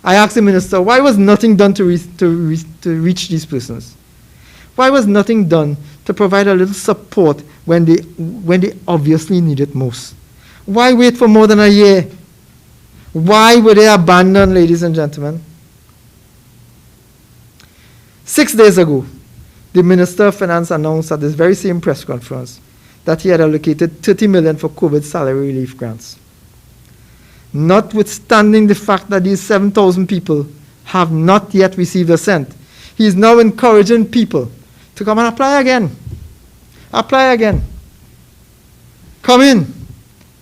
I asked the minister, why was nothing done to reach these persons? Why was nothing done to provide a little support when they obviously need it most? Why wait for more than a year? Why were they abandoned, ladies and gentlemen? 6 days ago, the Minister of Finance announced at this very same press conference that he had allocated 30 million for COVID salary relief grants. Notwithstanding the fact that these 7,000 people have not yet received a cent, he is now encouraging people to come and apply again. Apply again. Come in.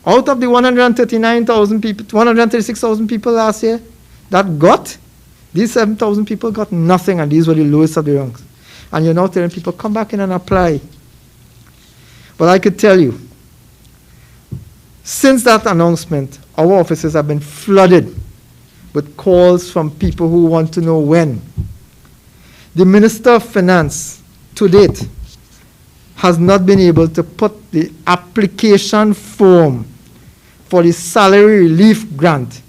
Out of the 139,000 people, 136,000 people last year that got, these 7,000 people got nothing, and these were the lowest of the ranks. And you're now telling people, come back in and apply. But I could tell you, since that announcement, our offices have been flooded with calls from people who want to know when. The Minister of Finance, to date, has not been able to put the application form for the salary relief grant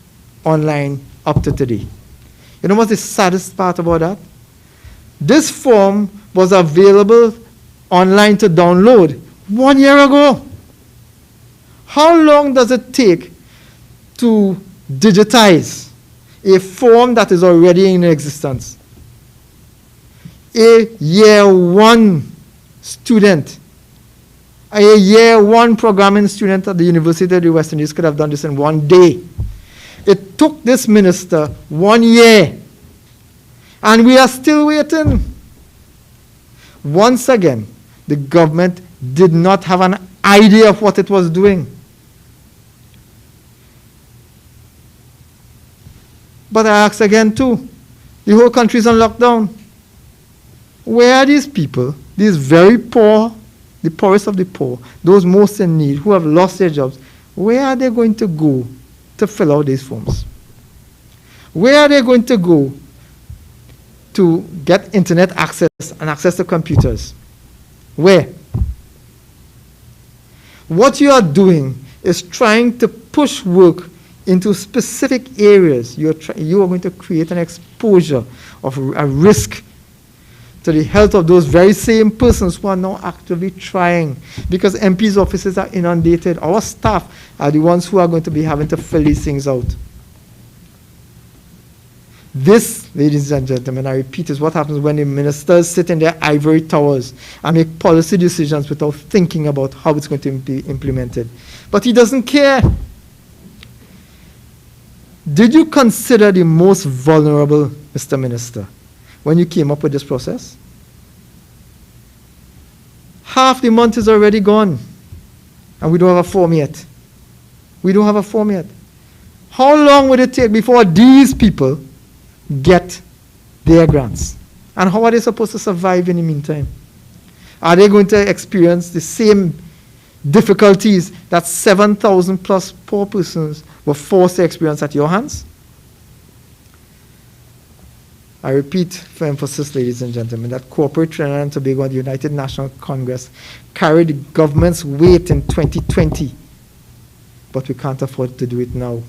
online up to today. You know what's the saddest part about that? This form was available online to download 1 year ago. How long does it take to digitize a form that is already in existence? A year one student, a year one programming student at the University of the West Indies could have done this in 1 day. It took this minister 1 year, and we are still waiting. Once again, the government did not have an idea of what it was doing. But I ask again too, the whole country is on lockdown. Where are these people, these very poor, the poorest of the poor, those most in need, who have lost their jobs, where are they going to go to fill out these forms? Where are they going to go to get internet access and access to computers? Where? What you are doing is trying to push work into specific areas. You are going to create an exposure of a risk to the health of those very same persons who are now actively trying, because MPs' offices are inundated. Our staff are the ones who are going to be having to fill these things out. This, ladies and gentlemen, I repeat, is what happens when the ministers sit in their ivory towers and make policy decisions without thinking about how it's going to be implemented. But he doesn't care. Did you consider the most vulnerable, Mr. Minister, when you came up with this process? Half the month is already gone, and we don't have a form yet. We don't have a form yet. How long would it take before these people get their grants? And how are they supposed to survive in the meantime? Are they going to experience the same difficulties that 7,000 plus poor persons were forced to experience at your hands? I repeat for emphasis, ladies and gentlemen, that corporate Trinidad and Tobago and the United National Congress carried the government's weight in 2020, but we can't afford to do it now.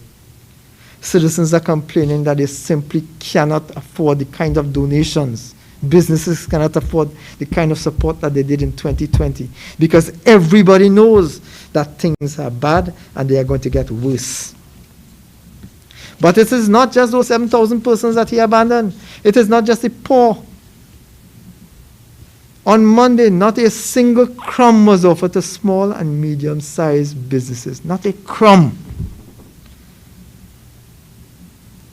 Citizens are complaining that they simply cannot afford the kind of donations. Businesses cannot afford the kind of support that they did in 2020 because everybody knows that things are bad and they are going to get worse. But it is not just those 7,000 persons that he abandoned. It is not just the poor. On Monday, not a single crumb was offered to small and medium-sized businesses. Not a crumb.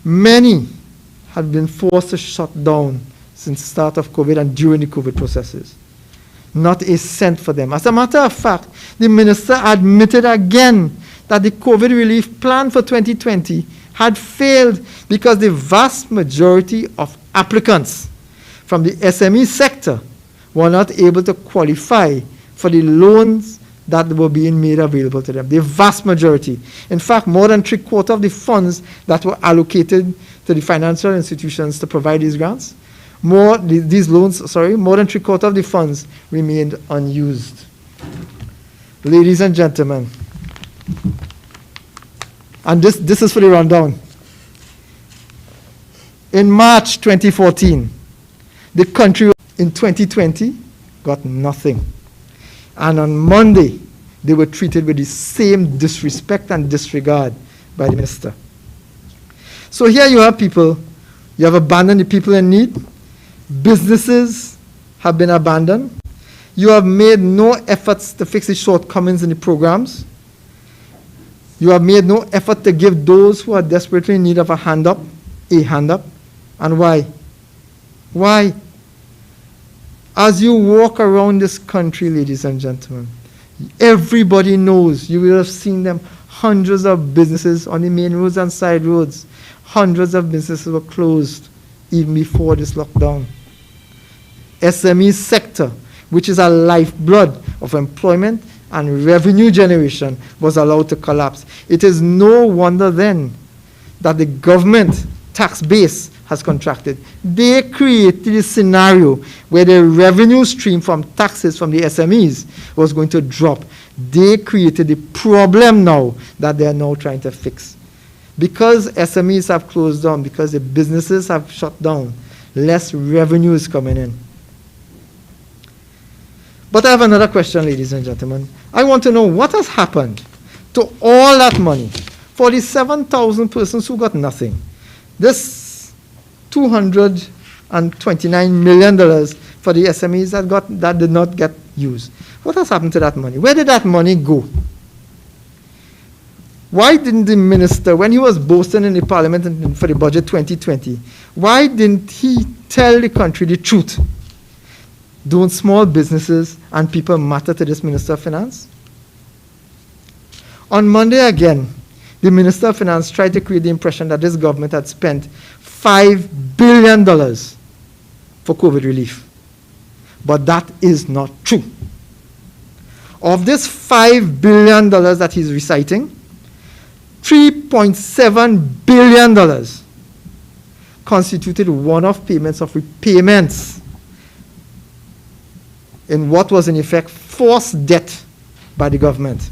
Many had been forced to shut down since the start of COVID and during the COVID processes. Not a cent for them. As a matter of fact, the minister admitted again that the COVID relief plan for 2020 had failed because the vast majority of applicants from the SME sector were not able to qualify for the loans that were being made available to them. The vast majority. In fact, more than three-quarters of the funds that were allocated to the financial institutions to provide these grants, more than three-quarters of the funds remained unused. Ladies and gentlemen, and this is for the rundown. In March 2014, the country in 2020 got nothing. And on Monday, they were treated with the same disrespect and disregard by the minister. So here you have people, you have abandoned the people in need. Businesses have been abandoned. You have made no efforts to fix the shortcomings in the programs. You have made no effort to give those who are desperately in need of a hand up. And why? Why? As you walk around this country, ladies and gentlemen, everybody knows, you will have seen them, hundreds of businesses on the main roads and side roads. Hundreds of businesses were closed even before this lockdown. SME sector, which is a lifeblood of employment and revenue generation, was allowed to collapse. It is no wonder then that the government tax base has contracted. They created a scenario where the revenue stream from taxes from the SMEs was going to drop. They created the problem now that they are now trying to fix. Because SMEs have closed down, because the businesses have shut down, less revenue is coming in. But I have another question, ladies and gentlemen. I want to know what has happened to all that money for the 7,000 persons who got nothing. This $229 million for the SMEs that did not get used. What has happened to that money? Where did that money go? Why didn't the minister, when he was boasting in the parliament for the budget 2020, why didn't he tell the country the truth? Don't small businesses and people matter to this Minister of Finance? On Monday again, the Minister of Finance tried to create the impression that this government had spent $5 billion for COVID relief. But that is not true. Of this $5 billion that he's reciting, $3.7 billion constituted one-off payments of repayments in what was in effect forced debt by the government.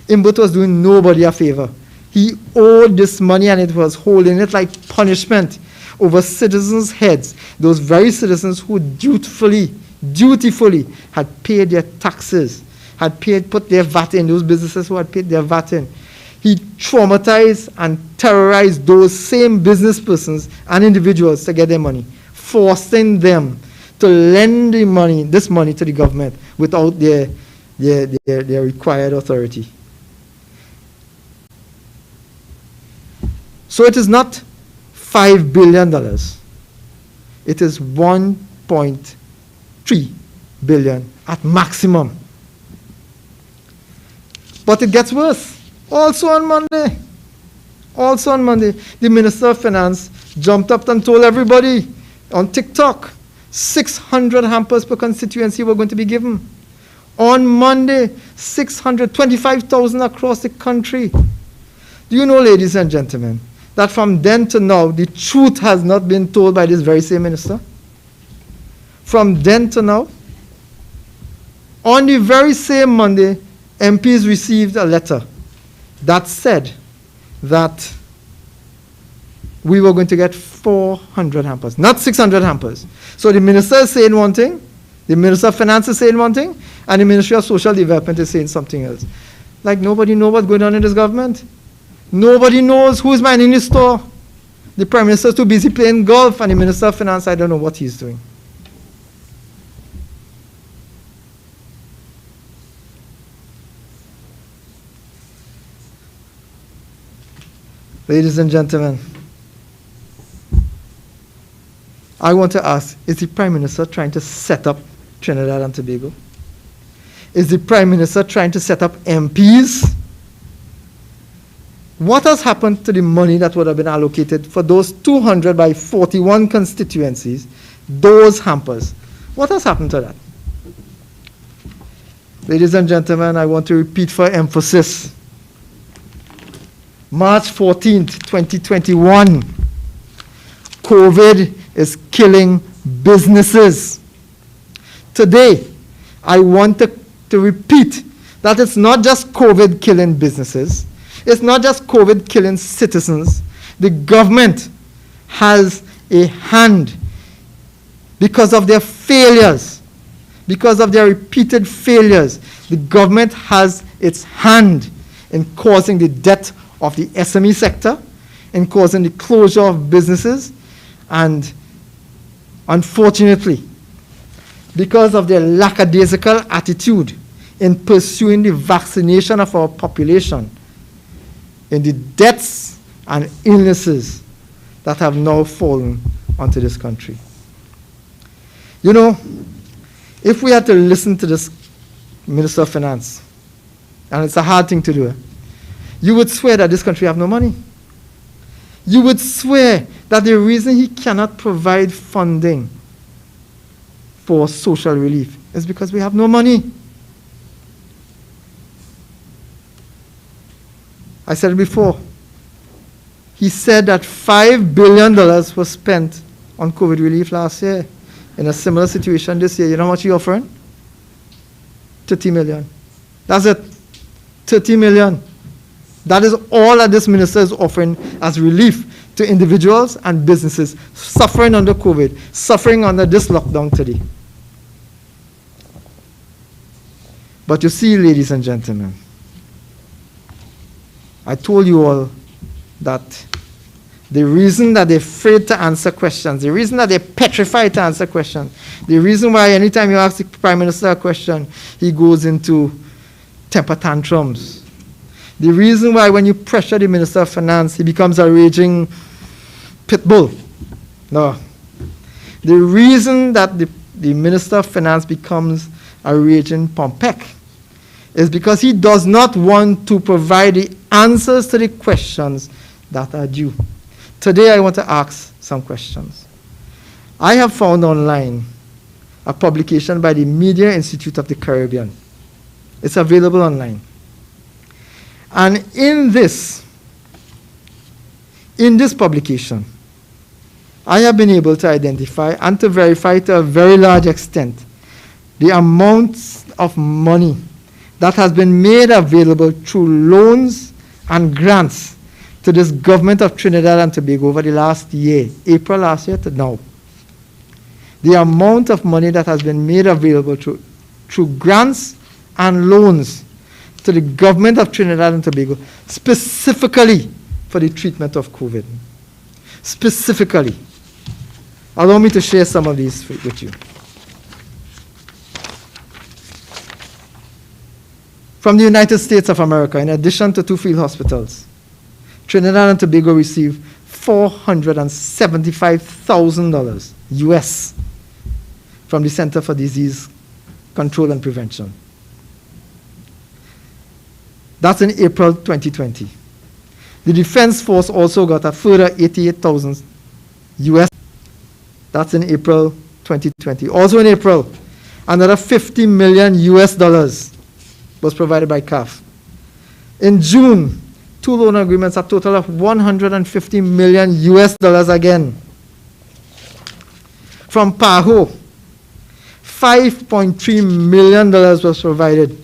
Imbut was doing nobody a favor. He owed this money and it was holding it like punishment over citizens' heads, those very citizens who dutifully had paid their taxes, put their VAT in, those businesses who had paid their VAT in. he traumatized and terrorized those same business persons and individuals to get their money, forcing them to lend this money to the government without their required authority. So it is not $5 billion. It is 1.3 billion at maximum. But it gets worse. Also on Monday, the Minister of Finance jumped up and told everybody on TikTok 600 hampers per constituency were going to be given. On Monday, 625,000 across the country. Do you know, ladies and gentlemen, that from then to now, the truth has not been told by this very same minister? From then to now, on the very same Monday, MPs received a letter that said that we were going to get 400 hampers, not 600 hampers. So the minister is saying one thing, the Minister of Finance is saying one thing, and the Ministry of Social Development is saying something else. Like nobody knows what's going on in this government. Nobody knows who's minding the store. The Prime Minister is too busy playing golf, and the Minister of Finance, I don't know what he's doing. Ladies and gentlemen, I want to ask, is the Prime Minister trying to set up Trinidad and Tobago? Is the Prime Minister trying to set up MPs? What has happened to the money that would have been allocated for those 200 by 41 constituencies, those hampers? What has happened to that? Ladies and gentlemen, I want to repeat for emphasis. March 14th, 2021, COVID is killing businesses. Today, I want to repeat that it's not just COVID killing businesses. It's not just COVID killing citizens. The government has a hand because of their failures, because of their repeated failures. The government has its hand in causing the death of the SME sector, in causing the closure of businesses, and unfortunately, because of their lackadaisical attitude in pursuing the vaccination of our population, in the deaths and illnesses that have now fallen onto this country. You know, if we had to listen to this Minister of Finance, and it's a hard thing to do, you would swear that this country have no money. You would swear that the reason he cannot provide funding for social relief is because we have no money. I said it before. He said that $5 billion was spent on COVID relief last year. In a similar situation this year, you know how much he's offering? 30 million. That's it. 30 million. That is all that this minister is offering as relief to individuals and businesses suffering under COVID, suffering under this lockdown today. But you see, ladies and gentlemen, I told you all that the reason that they're afraid to answer questions, the reason that they're petrified to answer questions, the reason why anytime you ask the Prime Minister a question, he goes into temper tantrums. The reason why when you pressure the Minister of Finance, he becomes a raging pit bull. No. The reason that the Minister of Finance becomes a raging Pompek is because he does not want to provide the answers to the questions that are due. Today I want to ask some questions. I have found online a publication by the Media Institute of the Caribbean. It's available online. And in this publication, I have been able to identify and to verify to a very large extent the amounts of money that has been made available through loans and grants to this government of Trinidad and Tobago over the last year, April last year to now. The amount of money that has been made available through grants and loans to the government of Trinidad and Tobago specifically for the treatment of COVID. Specifically. Allow me to share some of these with you. From the United States of America, in addition to 2 field hospitals, Trinidad and Tobago received $475,000 US from the Center for Disease Control and Prevention. That's in April 2020. The Defense Force also got a further $88,000 US. That's in April 2020. Also in April, another $50 million US was provided by CAF. In June, 2 loan agreements, a total of $150 million US again. From PAHO, $5.3 million was provided.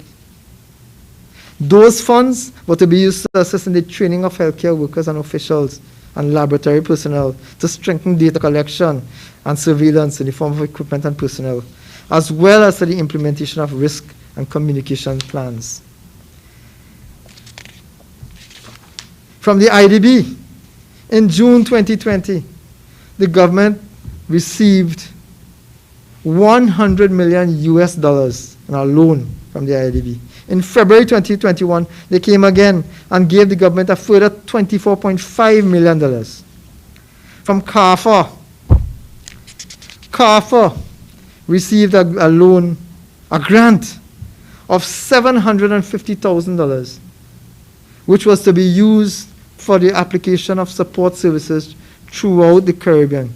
Those funds were to be used to assist in the training of healthcare workers and officials and laboratory personnel to strengthen data collection and surveillance in the form of equipment and personnel, as well as to the implementation of risk and communication plans. From the IDB, in June 2020, the government received $100 million US in a loan from the IDB. In February 2021, they came again and gave the government a further $24.5 million. From CAFA, CAFA received a loan, a grant of $750,000, which was to be used for the application of support services throughout the Caribbean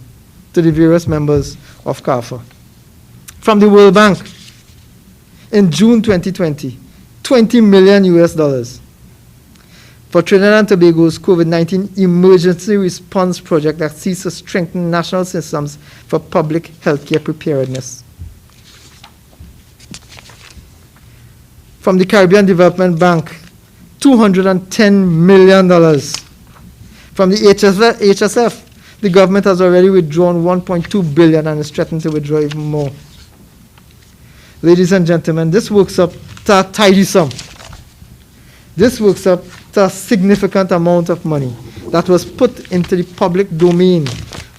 to the various members of CAFA. From the World Bank, in June 2020, $20 million US for Trinidad and Tobago's COVID-19 emergency response project that seeks to strengthen national systems for public healthcare preparedness. From the Caribbean Development Bank, $210 million. From the HSF, the government has already withdrawn $1.2 billion and is threatening to withdraw even more. Ladies and gentlemen, this works up to a tidy sum. This works up to a significant amount of money that was put into the public domain,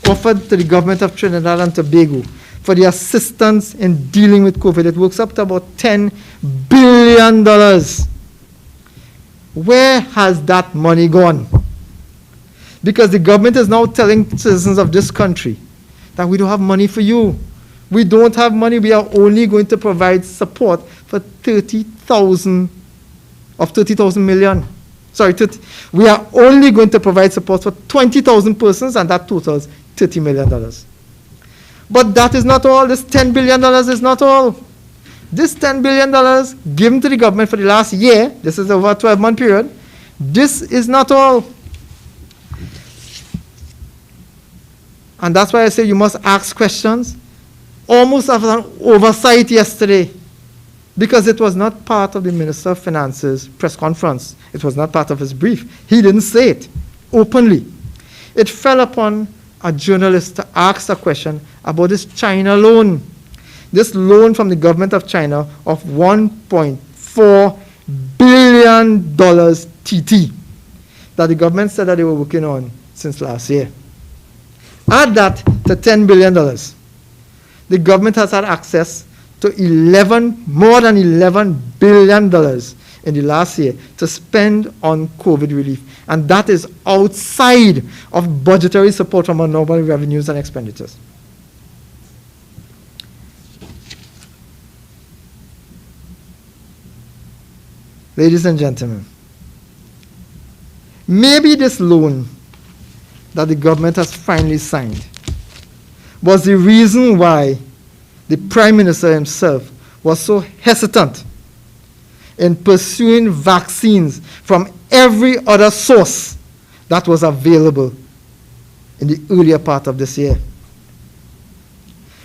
offered to the government of Trinidad and Tobago for the assistance in dealing with COVID. It works up to about $10 billion. Where has that money gone? Because the government is now telling citizens of this country that we don't have money for you. We don't have money. We are only going to provide support for 30,000 million. We are only going to provide support for 20,000 persons, and that totals $30 million. But that is not all. This $10 billion is not all. This $10 billion given to the government for the last year, this is over a 12-month period, this is not all. And that's why I say you must ask questions. Almost as an oversight yesterday, because it was not part of the Minister of Finance's press conference. It was not part of his brief. He didn't say it openly. It fell upon a journalist to ask a question about this China loan. This loan from the government of China of $1.4 billion TT that the government said that they were working on since last year. Add that to $10 billion. The government has had access to more than $11 billion in the last year to spend on COVID relief. And that is outside of budgetary support from our normal revenues and expenditures. Ladies and gentlemen, maybe this loan that the government has finally signed was the reason why the Prime Minister himself was so hesitant in pursuing vaccines from every other source that was available in the earlier part of this year.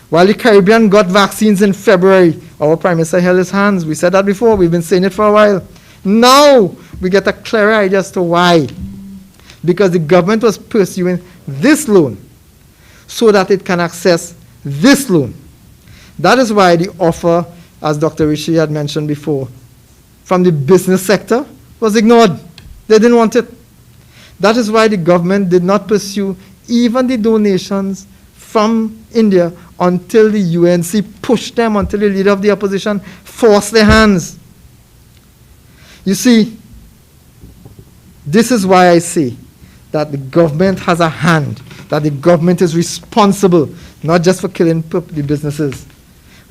While the Caribbean got vaccines in February, our Prime Minister held his hands. We said that before. We've been saying it for a while. Now we get a clearer idea as to why. Because the government was pursuing this loan so that it can access this loan. That is why the offer, as Dr. Rishi had mentioned before, from the business sector was ignored. They didn't want it. That is why the government did not pursue even the donations from India until the UNC pushed them, until the leader of the opposition forced their hands. You see, this is why I say that the government has a hand, that the government is responsible, not just for killing the businesses,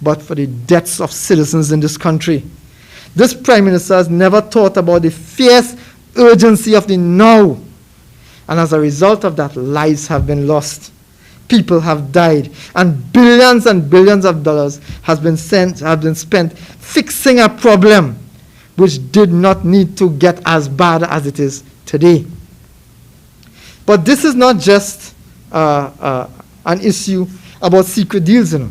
but for the deaths of citizens in this country. This Prime Minister has never thought about the fierce urgency of the now. And as a result of that, lives have been lost. People have died. And billions of dollars have been spent fixing a problem which did not need to get as bad as it is today. But this is not just an issue about secret deals, you know.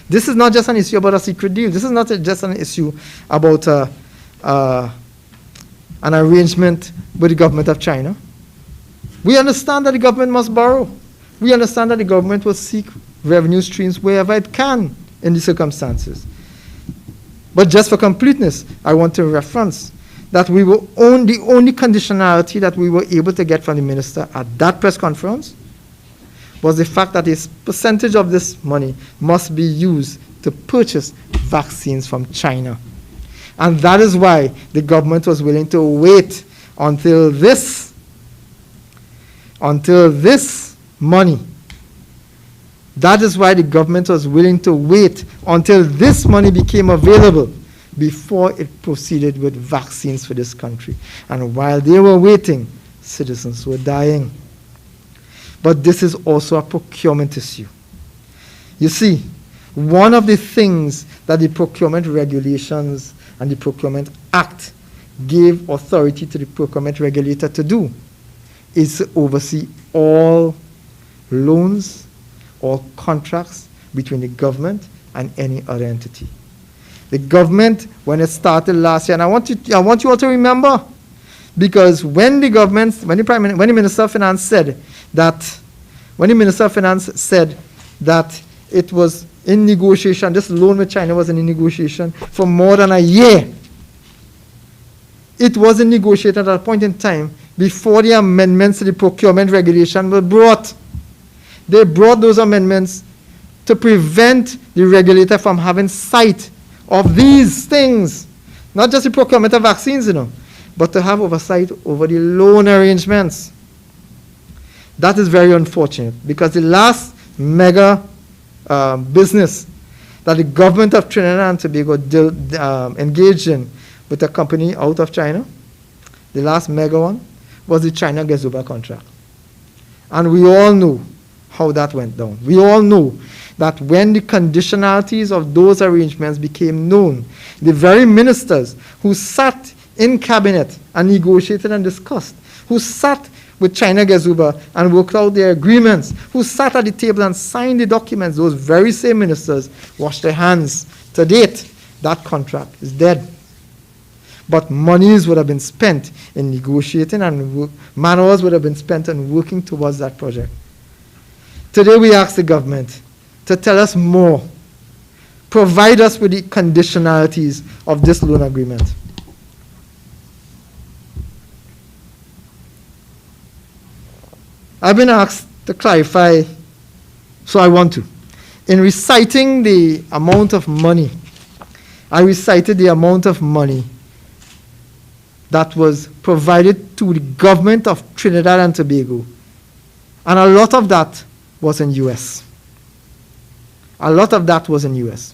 This is not just an issue about a secret deal. This is not just an issue about an arrangement with the government of China. We understand that the government must borrow. We understand that the government will seek revenue streams wherever it can in the circumstances. But just for completeness, I want to reference that the only conditionality that we were able to get from the minister at that press conference was the fact that a percentage of this money must be used to purchase vaccines from China. And that is why the government was willing to wait until this money. That is why the government was willing to wait until this money became available before it proceeded with vaccines for this country. And while they were waiting, citizens were dying. But this is also a procurement issue. You see, one of the things that the procurement regulations and the Procurement Act gave authority to the procurement regulator to do is to oversee all loans or contracts between the government and any other entity. The government, when it started last year, and I want you all to remember, because when the Minister of Finance said that it was in negotiation, this loan with China was in negotiation for more than a year. It wasn't negotiated at a point in time before the amendments to the procurement regulation were brought. They brought those amendments to prevent the regulator from having sight of these things, not just the procurement of vaccines, you know, but to have oversight over the loan arrangements. That is very unfortunate, because the last mega business that the government of Trinidad and Tobago engaged in with a company out of China, the last mega one, was the China Gazuba contract. And we all know how that went down. We all know that when the conditionalities of those arrangements became known, the very ministers who sat in cabinet and negotiated and discussed, who sat with China Gazuba and worked out their agreements, who sat at the table and signed the documents, those very same ministers washed their hands. To date, that contract is dead. But monies would have been spent in negotiating, and man-hours would have been spent on working towards that project. Today we ask the government to tell us more, provide us with the conditionalities of this loan agreement. I've been asked to clarify, so I want to. In reciting the amount of money, I recited the amount of money that was provided to the government of Trinidad and Tobago. And a lot of that was in US. A lot of that was in US.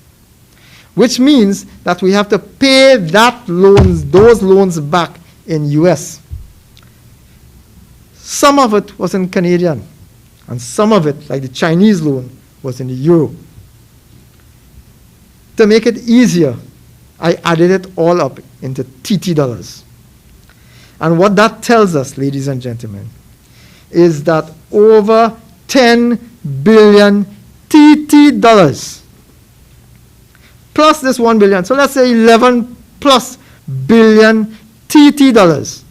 Which means that we have to pay those loans back in US. Some of it was in Canadian, and some of it, like the Chinese loan, was in the euro. To make it easier, I added it all up into TT dollars. And what that tells us, ladies and gentlemen, is that over 10 billion TT dollars, plus this 1 billion, so let's say 11 plus billion TT dollars,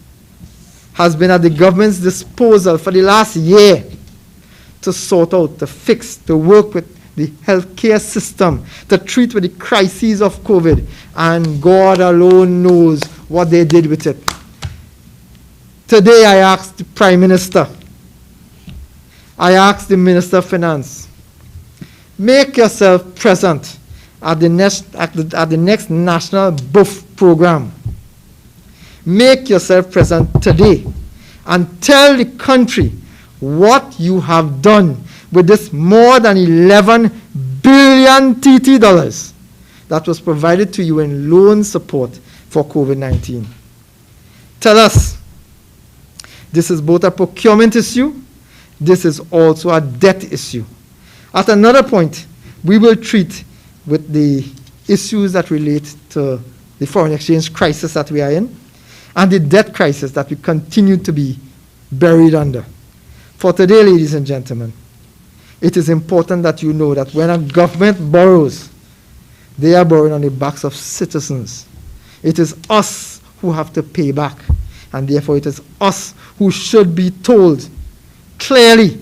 has been at the government's disposal for the last year to sort out, to fix, to work with the healthcare system to treat with the crises of COVID, and God alone knows what they did with it. Today I asked the Prime Minister, I asked the Minister of Finance, make yourself present at the next National BOOF program. Make yourself present today and tell the country what you have done with this more than 11 billion TT dollars that was provided to you in loan support for COVID-19. Tell us, this is both a procurement issue, this is also a debt issue. At another point, we will treat with the issues that relate to the foreign exchange crisis that we are in and the debt crisis that we continue to be buried under. For today, ladies and gentlemen, it is important that you know that when a government borrows, they are borrowing on the backs of citizens. It is us who have to pay back, and therefore it is us who should be told clearly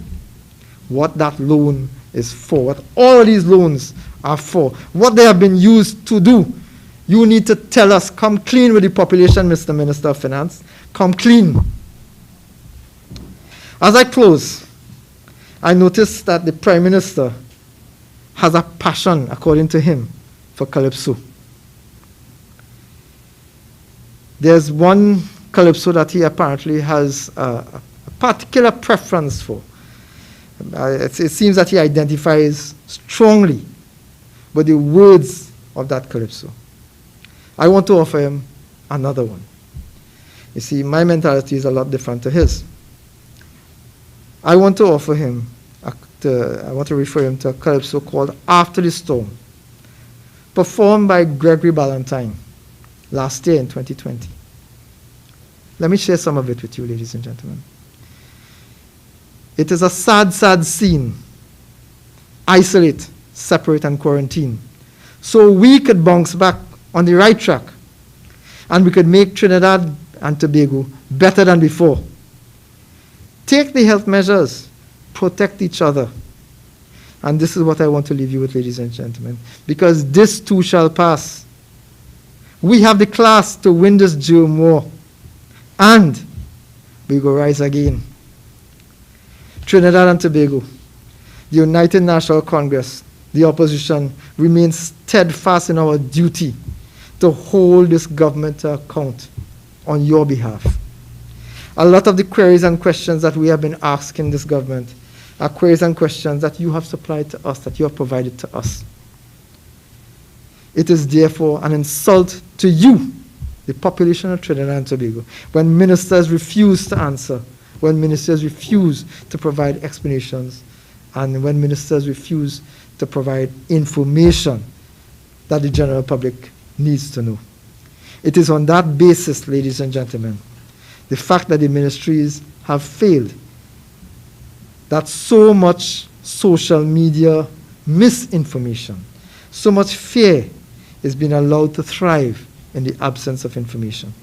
what that loan is for, what all these loans are for, what they have been used to do. You need to tell us, come clean with the population, Mr. Minister of Finance, come clean. As I close, I noticed that the Prime Minister has a passion, according to him, for Calypso. There's one Calypso that he apparently has a particular preference for. It seems that he identifies strongly with the words of that Calypso. I want to offer him another one. You see, my mentality is a lot different to his. I want to offer him, I want to refer him to a Calypso called After the Storm, performed by Gregory Ballantyne last year in 2020. Let me share some of it with you, ladies and gentlemen. It is a sad, sad scene. Isolate, separate, and quarantine. So we could bounce back on the right track, and we could make Trinidad and Tobago better than before. Take the health measures, protect each other. And this is what I want to leave you with, ladies and gentlemen, because this too shall pass. We have the class to win this germ war, and we will rise again. Trinidad and Tobago, the United National Congress, the opposition, remains steadfast in our duty to hold this government to account on your behalf. A lot of the queries and questions that we have been asking this government are queries and questions that you have supplied to us, that you have provided to us. It is therefore an insult to you, the population of Trinidad and Tobago, when ministers refuse to answer, when ministers refuse to provide explanations, and when ministers refuse to provide information that the general public needs to know. It is on that basis, ladies and gentlemen, the fact that the ministries have failed, that so much social media misinformation, so much fear is being allowed to thrive in the absence of information.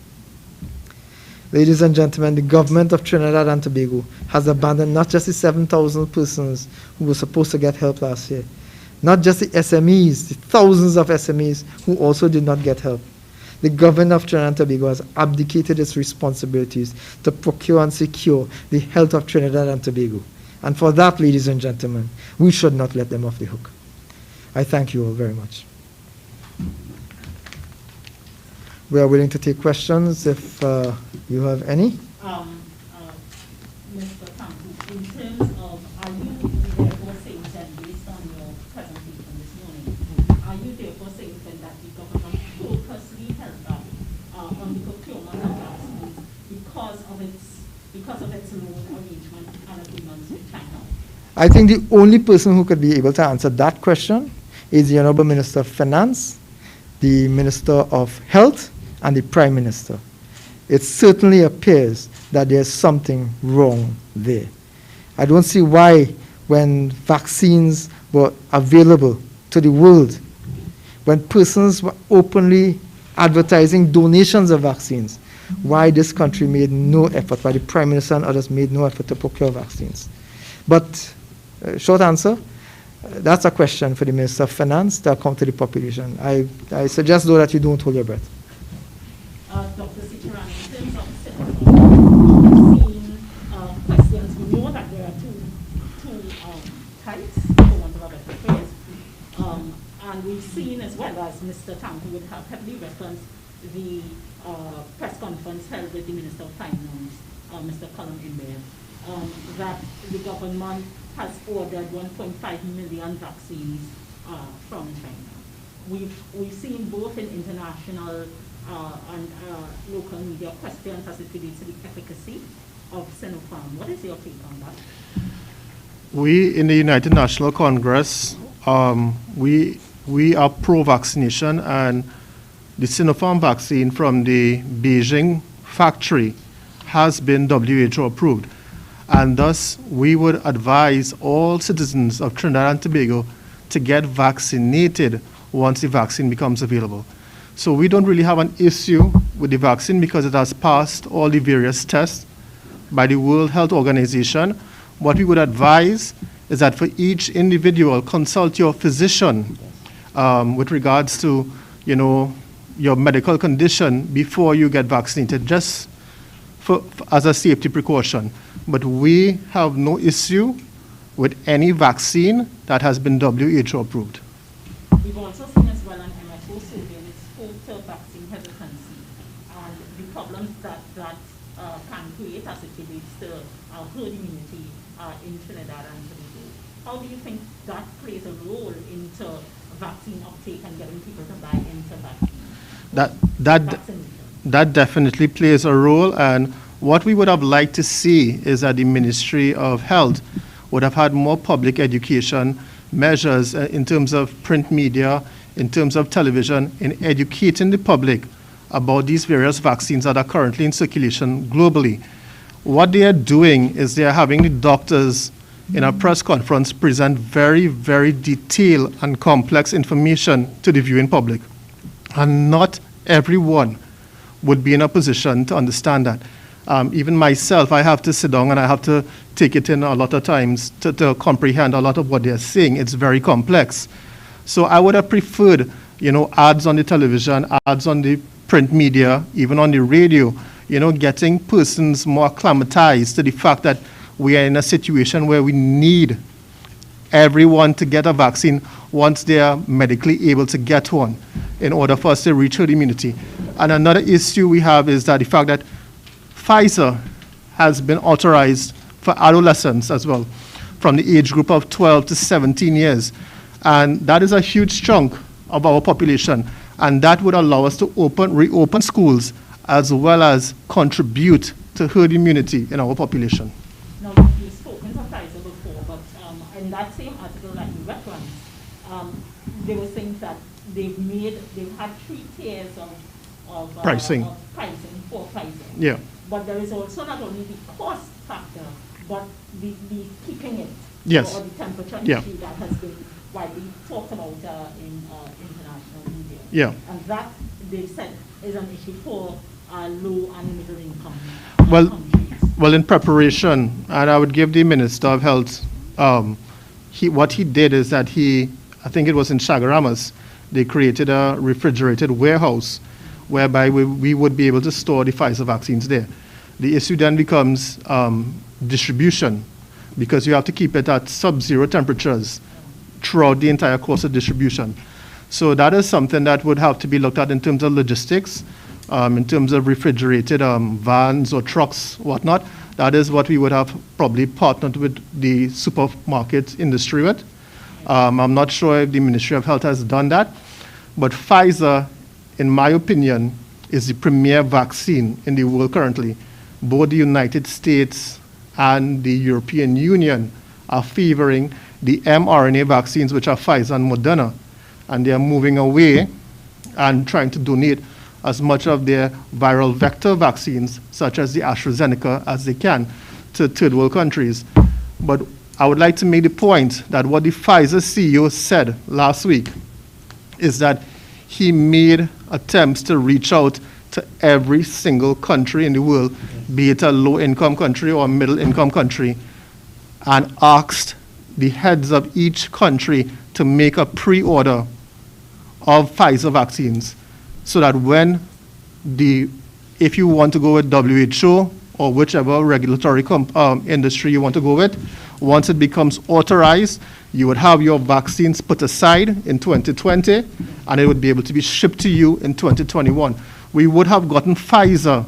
Ladies and gentlemen, the government of Trinidad and Tobago has abandoned not just the 7,000 persons who were supposed to get help last year, not just the SMEs, the thousands of SMEs who also did not get help. The government of Trinidad and Tobago has abdicated its responsibilities to procure and secure the health of Trinidad and Tobago. And for that, ladies and gentlemen, we should not let them off the hook. I thank you all very much. We are willing to take questions if you have any. Mr. Campbell, in terms of, are you therefore saying that based on your presentation this morning, are you therefore saying that the government purposely held back on the procurement of vaccines because of its loan arrangement and agreements with China? I think the only person who could be able to answer that question is the Honorable Minister of Finance, the Minister of Health, and the Prime Minister. It certainly appears that there's something wrong there. I don't see why, when vaccines were available to the world, when persons were openly advertising donations of vaccines, why this country made no effort, why the Prime Minister and others made no effort to procure vaccines. But short answer, That's a question for the Minister of Finance to account to the population. I suggest, though, that you don't hold your breath. Dr. Sitcharan, in terms of vaccine questions, we know that there are two types, for want of a better phrase. And we've seen, as well as Mr. Tanku would have heavily referenced the press conference held with the Minister of Finance, Mr. Colum Imbere, that the government has ordered 1.5 million vaccines from China. We've seen both in international and local media questions as it relates to the efficacy of Sinopharm. What is your take on that? We in the United National Congress, we are pro-vaccination, and the Sinopharm vaccine from the Beijing factory has been WHO approved. And thus, we would advise all citizens of Trinidad and Tobago to get vaccinated once the vaccine becomes available. So we don't really have an issue with the vaccine because it has passed all the various tests by the World Health Organization. What we would advise is that for each individual, consult your physician with regards to, your medical condition before you get vaccinated, just as a safety precaution. But we have no issue with any vaccine that has been WHO approved. We've also seen as well an MFO survey and it spoke to vaccine hesitancy and the problems that can create as it relates to herd immunity in Trinidad and Tobago. How do you think that plays a role into vaccine uptake and getting people to buy into vaccine? That definitely plays a role, and what we would have liked to see is that the Ministry of Health would have had more public education measures in terms of print media, in terms of television, in educating the public about these various vaccines that are currently in circulation globally. What they are doing is they are having the doctors in a press conference present very, very detailed and complex information to the viewing public. And not everyone would be in a position to understand that. Even myself, I have to sit down and I have to take it in a lot of times to comprehend a lot of what they're saying. It's very complex. So I would have preferred, ads on the television, ads on the print media, even on the radio, getting persons more acclimatized to the fact that we are in a situation where we need everyone to get a vaccine once they are medically able to get one in order for us to reach herd immunity. And another issue we have is that the fact that Pfizer has been authorized for adolescents as well, from the age group of 12 to 17 years. And that is a huge chunk of our population. And that would allow us to reopen schools as well as contribute to herd immunity in our population. Now, you've spoken to Pfizer before, but in that same article that you referenced, they were saying that they've had 3 tiers of pricing for Pfizer. Yeah. But there is also not only the cost factor, but the keeping it, yes, or the temperature yeah, issue that has been widely talked about in international media. Yeah. And that, they've said, is an issue for low and middle income countries. Well, in preparation, and I would give the Minister of Health, what he did is that I think it was in Chagaramas, they created a refrigerated warehouse whereby we would be able to store the Pfizer vaccines there. The issue then becomes distribution, because you have to keep it at sub-zero temperatures throughout the entire course of distribution. So that is something that would have to be looked at in terms of logistics, in terms of refrigerated vans or trucks, whatnot. That is what we would have probably partnered with the supermarket industry with. I'm not sure if the Ministry of Health has done that, but Pfizer, in my opinion, is the premier vaccine in the world currently. Both the United States and the European Union are favoring the mRNA vaccines, which are Pfizer and Moderna, and they are moving away and trying to donate as much of their viral vector vaccines, such as the AstraZeneca, as they can to third world countries. But I would like to make the point that what the Pfizer CEO said last week is that he made attempts to reach out to every single country in the world, be it a low-income country or a middle-income country, and asked the heads of each country to make a pre-order of Pfizer vaccines so that if you want to go with WHO or whichever regulatory industry you want to go with, once it becomes authorized, you would have your vaccines put aside in 2020, and it would be able to be shipped to you in 2021. We would have gotten Pfizer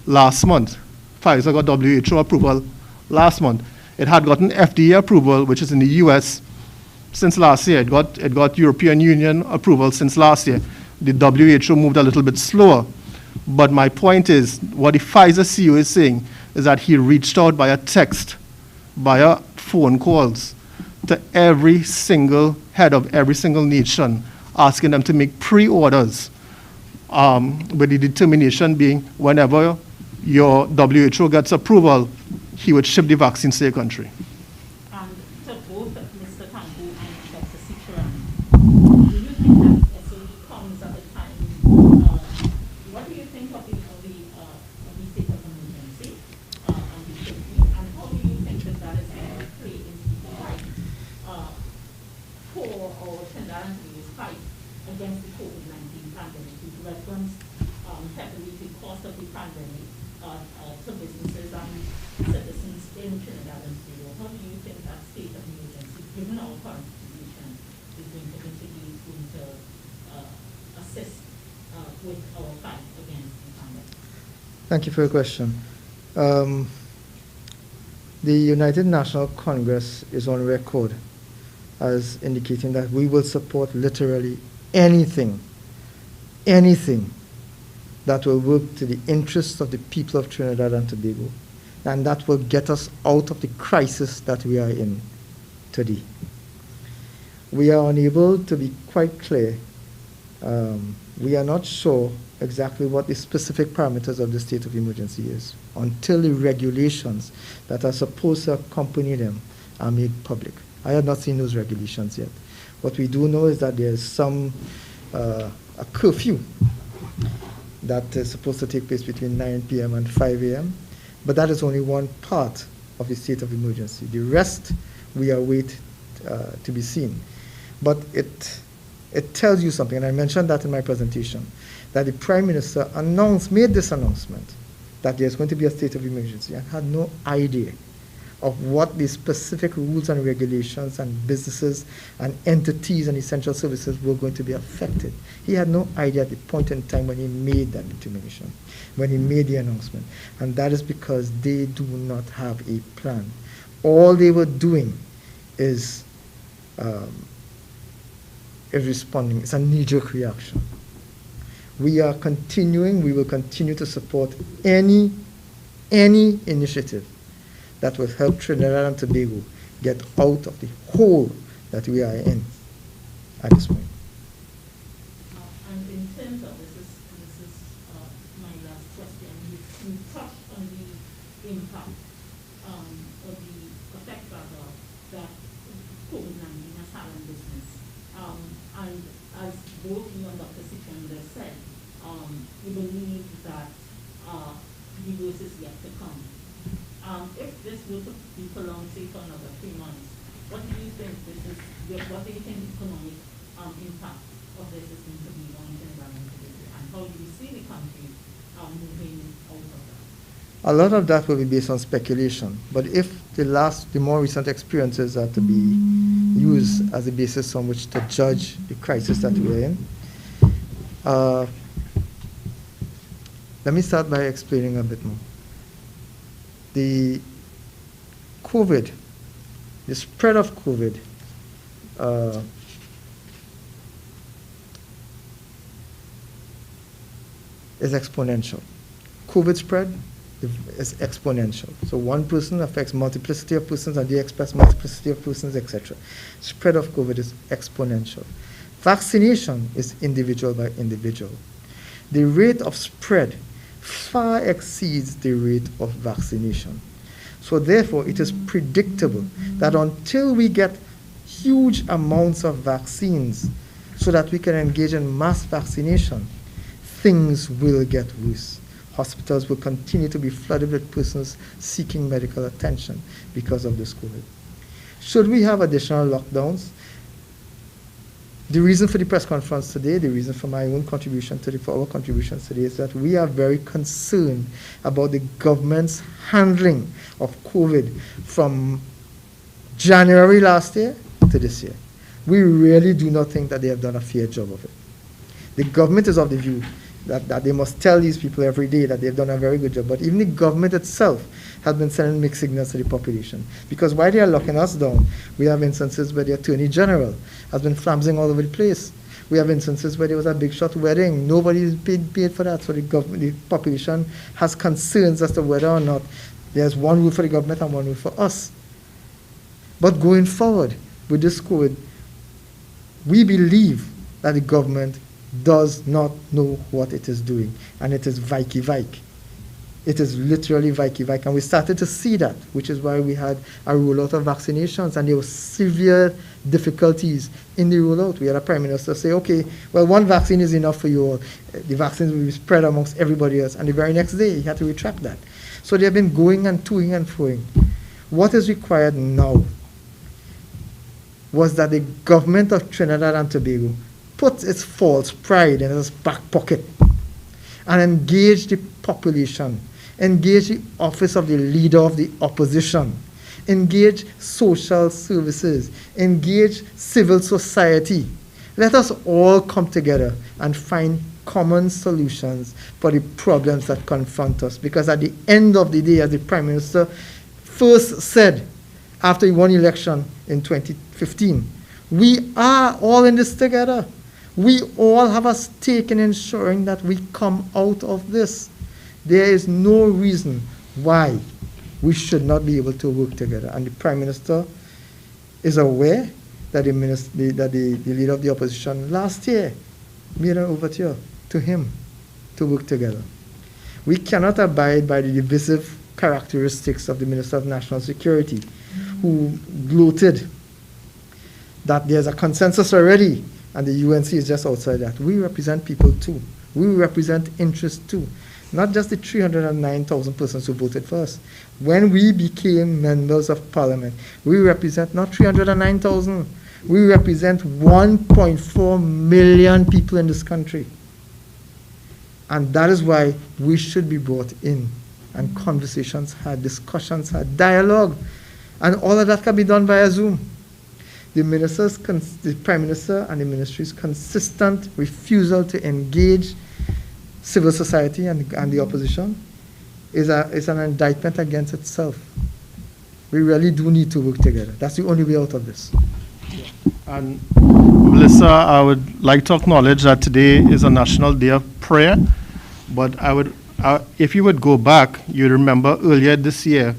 last month. Pfizer got WHO approval last month. It had gotten FDA approval, which is in the US, since last year. It got European Union approval since last year. The WHO moved a little bit slower. But my point is, what the Pfizer CEO is saying is that he reached out via text, via phone calls, to every single head of every single nation, asking them to make pre-orders, with the determination being whenever your WHO gets approval, he would ship the vaccines to your country. And to both Mr. Kanku and Dr. Sicharan, do you think that SOE comes at a time, what do you think of the state of emergency and how do you think that is going to play into the fight for our Trinidad and Tobago's fight against the COVID-19 pandemic? You referenced heavily the cost of the pandemic to businesses and citizens in Trinidad and Tobago. How do you think that state of emergency, given our current situation, is going to assist with our fight against the pandemic? Thank you for your question. The United National Congress is on record as indicating that we will support literally anything that will work to the interests of the people of Trinidad and Tobago, and that will get us out of the crisis that we are in today. We are unable to be quite clear. We are not sure exactly what the specific parameters of the state of emergency is until the regulations that are supposed to accompany them are made public. I have not seen those regulations yet. What we do know is that there is a curfew that is supposed to take place between 9 p.m. and 5 a.m., but that is only one part of the state of emergency. The rest we await to be seen. But it tells you something, and I mentioned that in my presentation, that the Prime Minister made this announcement that there's going to be a state of emergency and had no idea of what the specific rules and regulations and businesses and entities and essential services were going to be affected. He had no idea at the point in time when he made that determination, when he made the announcement. And that is because they do not have a plan. All they were doing is responding. It's a knee-jerk reaction. We will continue to support any initiative that will help Trinidad and Tobago get out of the hole that we are in at this point. And in terms of this is my last question. You touched on the impact or the effect that COVID-19 has had on business. And as both you and Dr. Sicharan have said, we believe that the worst is yet to come. If this were to be prolonged, say, for another 3 months, what do you think the economic impact of this is going to be on Trinidad and Tobago, and how do you see the country moving out of that? A lot of that will be based on speculation, but if the more recent experiences are to be used as a basis on which to judge the crisis that we are in, let me start by explaining a bit more. The spread of COVID is exponential. COVID spread is exponential. So one person affects multiplicity of persons, and they express multiplicity of persons, etc. Spread of COVID is exponential. Vaccination is individual by individual. The rate of spread far exceeds the rate of vaccination. So therefore, it is predictable that until we get huge amounts of vaccines so that we can engage in mass vaccination, things will get worse. Hospitals will continue to be flooded with persons seeking medical attention because of this COVID. Should we have additional lockdowns? The reason for the press conference today, the reason for my own contribution today, for our contributions today, is that we are very concerned about the government's handling of COVID from January last year to this year. We really do not think that they have done a fair job of it. The government is of the view that they must tell these people every day that they've done a very good job, but even the government itself has been sending mixed signals to the population. Because while they are locking us down, we have instances where the Attorney General has been flamsing all over the place. We have instances where there was a big shot wedding. Nobody is paid for that, so the population has concerns as to whether or not there's one rule for the government and one rule for us. But going forward with this COVID, we believe that the government does not know what it is doing, and it is Vike. It is literally Vike, and we started to see that, which is why we had a rollout of vaccinations, and there were severe difficulties in the rollout. We had a Prime Minister say, okay, well, one vaccine is enough for you all. The vaccines will be spread amongst everybody else, and the very next day, he had to retract that. So they have been going and toing and froing. What is required now was that the government of Trinidad and Tobago put its false pride in its back pocket and engage the population, engage the office of the leader of the opposition, engage social services, engage civil society. Let us all come together and find common solutions for the problems that confront us. Because at the end of the day, as the Prime Minister first said after he won election in 2015, we are all in this together. We all have a stake in ensuring that we come out of this. There is no reason why we should not be able to work together. And the Prime Minister is aware that the leader of the opposition last year made an overture to him to work together. We cannot abide by the divisive characteristics of the Minister of National Security, who gloated that there's a consensus already and the UNC is just outside that. We represent people too. We represent interests too. Not just the 309,000 persons who voted for us. When we became members of parliament, we represent not 309,000, we represent 1.4 million people in this country. And that is why we should be brought in, and conversations had, discussions had, dialogue, and all of that can be done via Zoom. The Prime Minister and the Ministry's consistent refusal to engage civil society and the opposition is an indictment against itself. We really do need to work together. That's the only way out of this. And Melissa, I would like to acknowledge that today is a National Day of Prayer, but if you would go back, you'd remember earlier this year,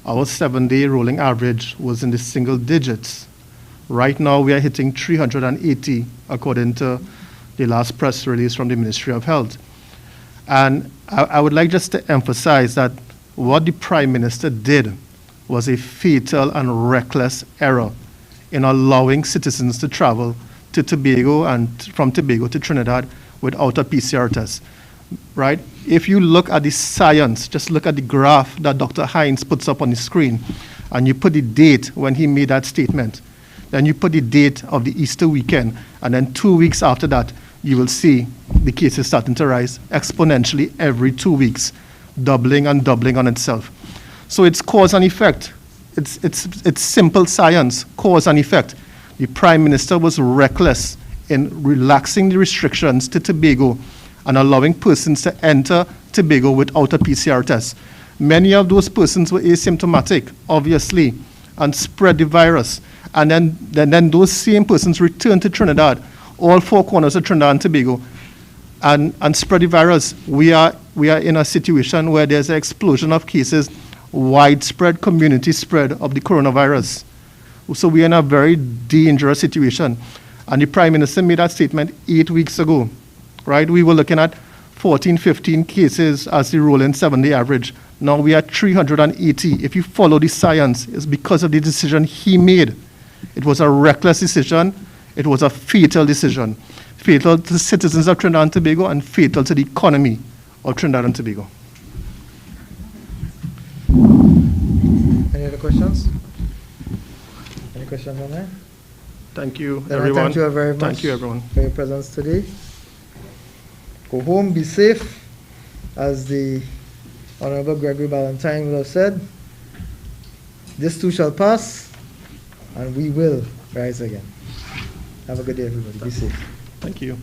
our 7-day rolling average was in the single digits. Right now, we are hitting 380, according to the last press release from the Ministry of Health. And I would like just to emphasize that what the Prime Minister did was a fatal and reckless error in allowing citizens to travel to Tobago and from Tobago to Trinidad without a PCR test, right? If you look at the science, just look at the graph that Dr. Hines puts up on the screen, and you put the date when he made that statement, then you put the date of the Easter weekend, and then 2 weeks after that, you will see the cases starting to rise exponentially every 2 weeks, doubling and doubling on itself. So it's cause and effect. It's simple science, cause and effect. The Prime Minister was reckless in relaxing the restrictions to Tobago and allowing persons to enter Tobago without a PCR test. Many of those persons were asymptomatic, obviously, and spread the virus. And then those same persons returned to Trinidad, all four corners of Trinidad and Tobago, and spread the virus. We are in a situation where there's an explosion of cases, widespread community spread of the coronavirus. So we are in a very dangerous situation. And the Prime Minister made that statement 8 weeks ago, right? We were looking at 14, 15 cases as the rolling 7-day average. Now we are 380. If you follow the science, it's because of the decision he made. It was a reckless decision. It was a fatal decision. Fatal to the citizens of Trinidad and Tobago and fatal to the economy of Trinidad and Tobago. Any other questions? Any questions on that? Thank you, Then I everyone. thank you very much. Thank you, everyone. For your presence today. Go home, be safe, as the Honorable Gregory Ballantyne would have said. This too shall pass, and we will rise again. Have a good day, everybody. Be safe. Thank you.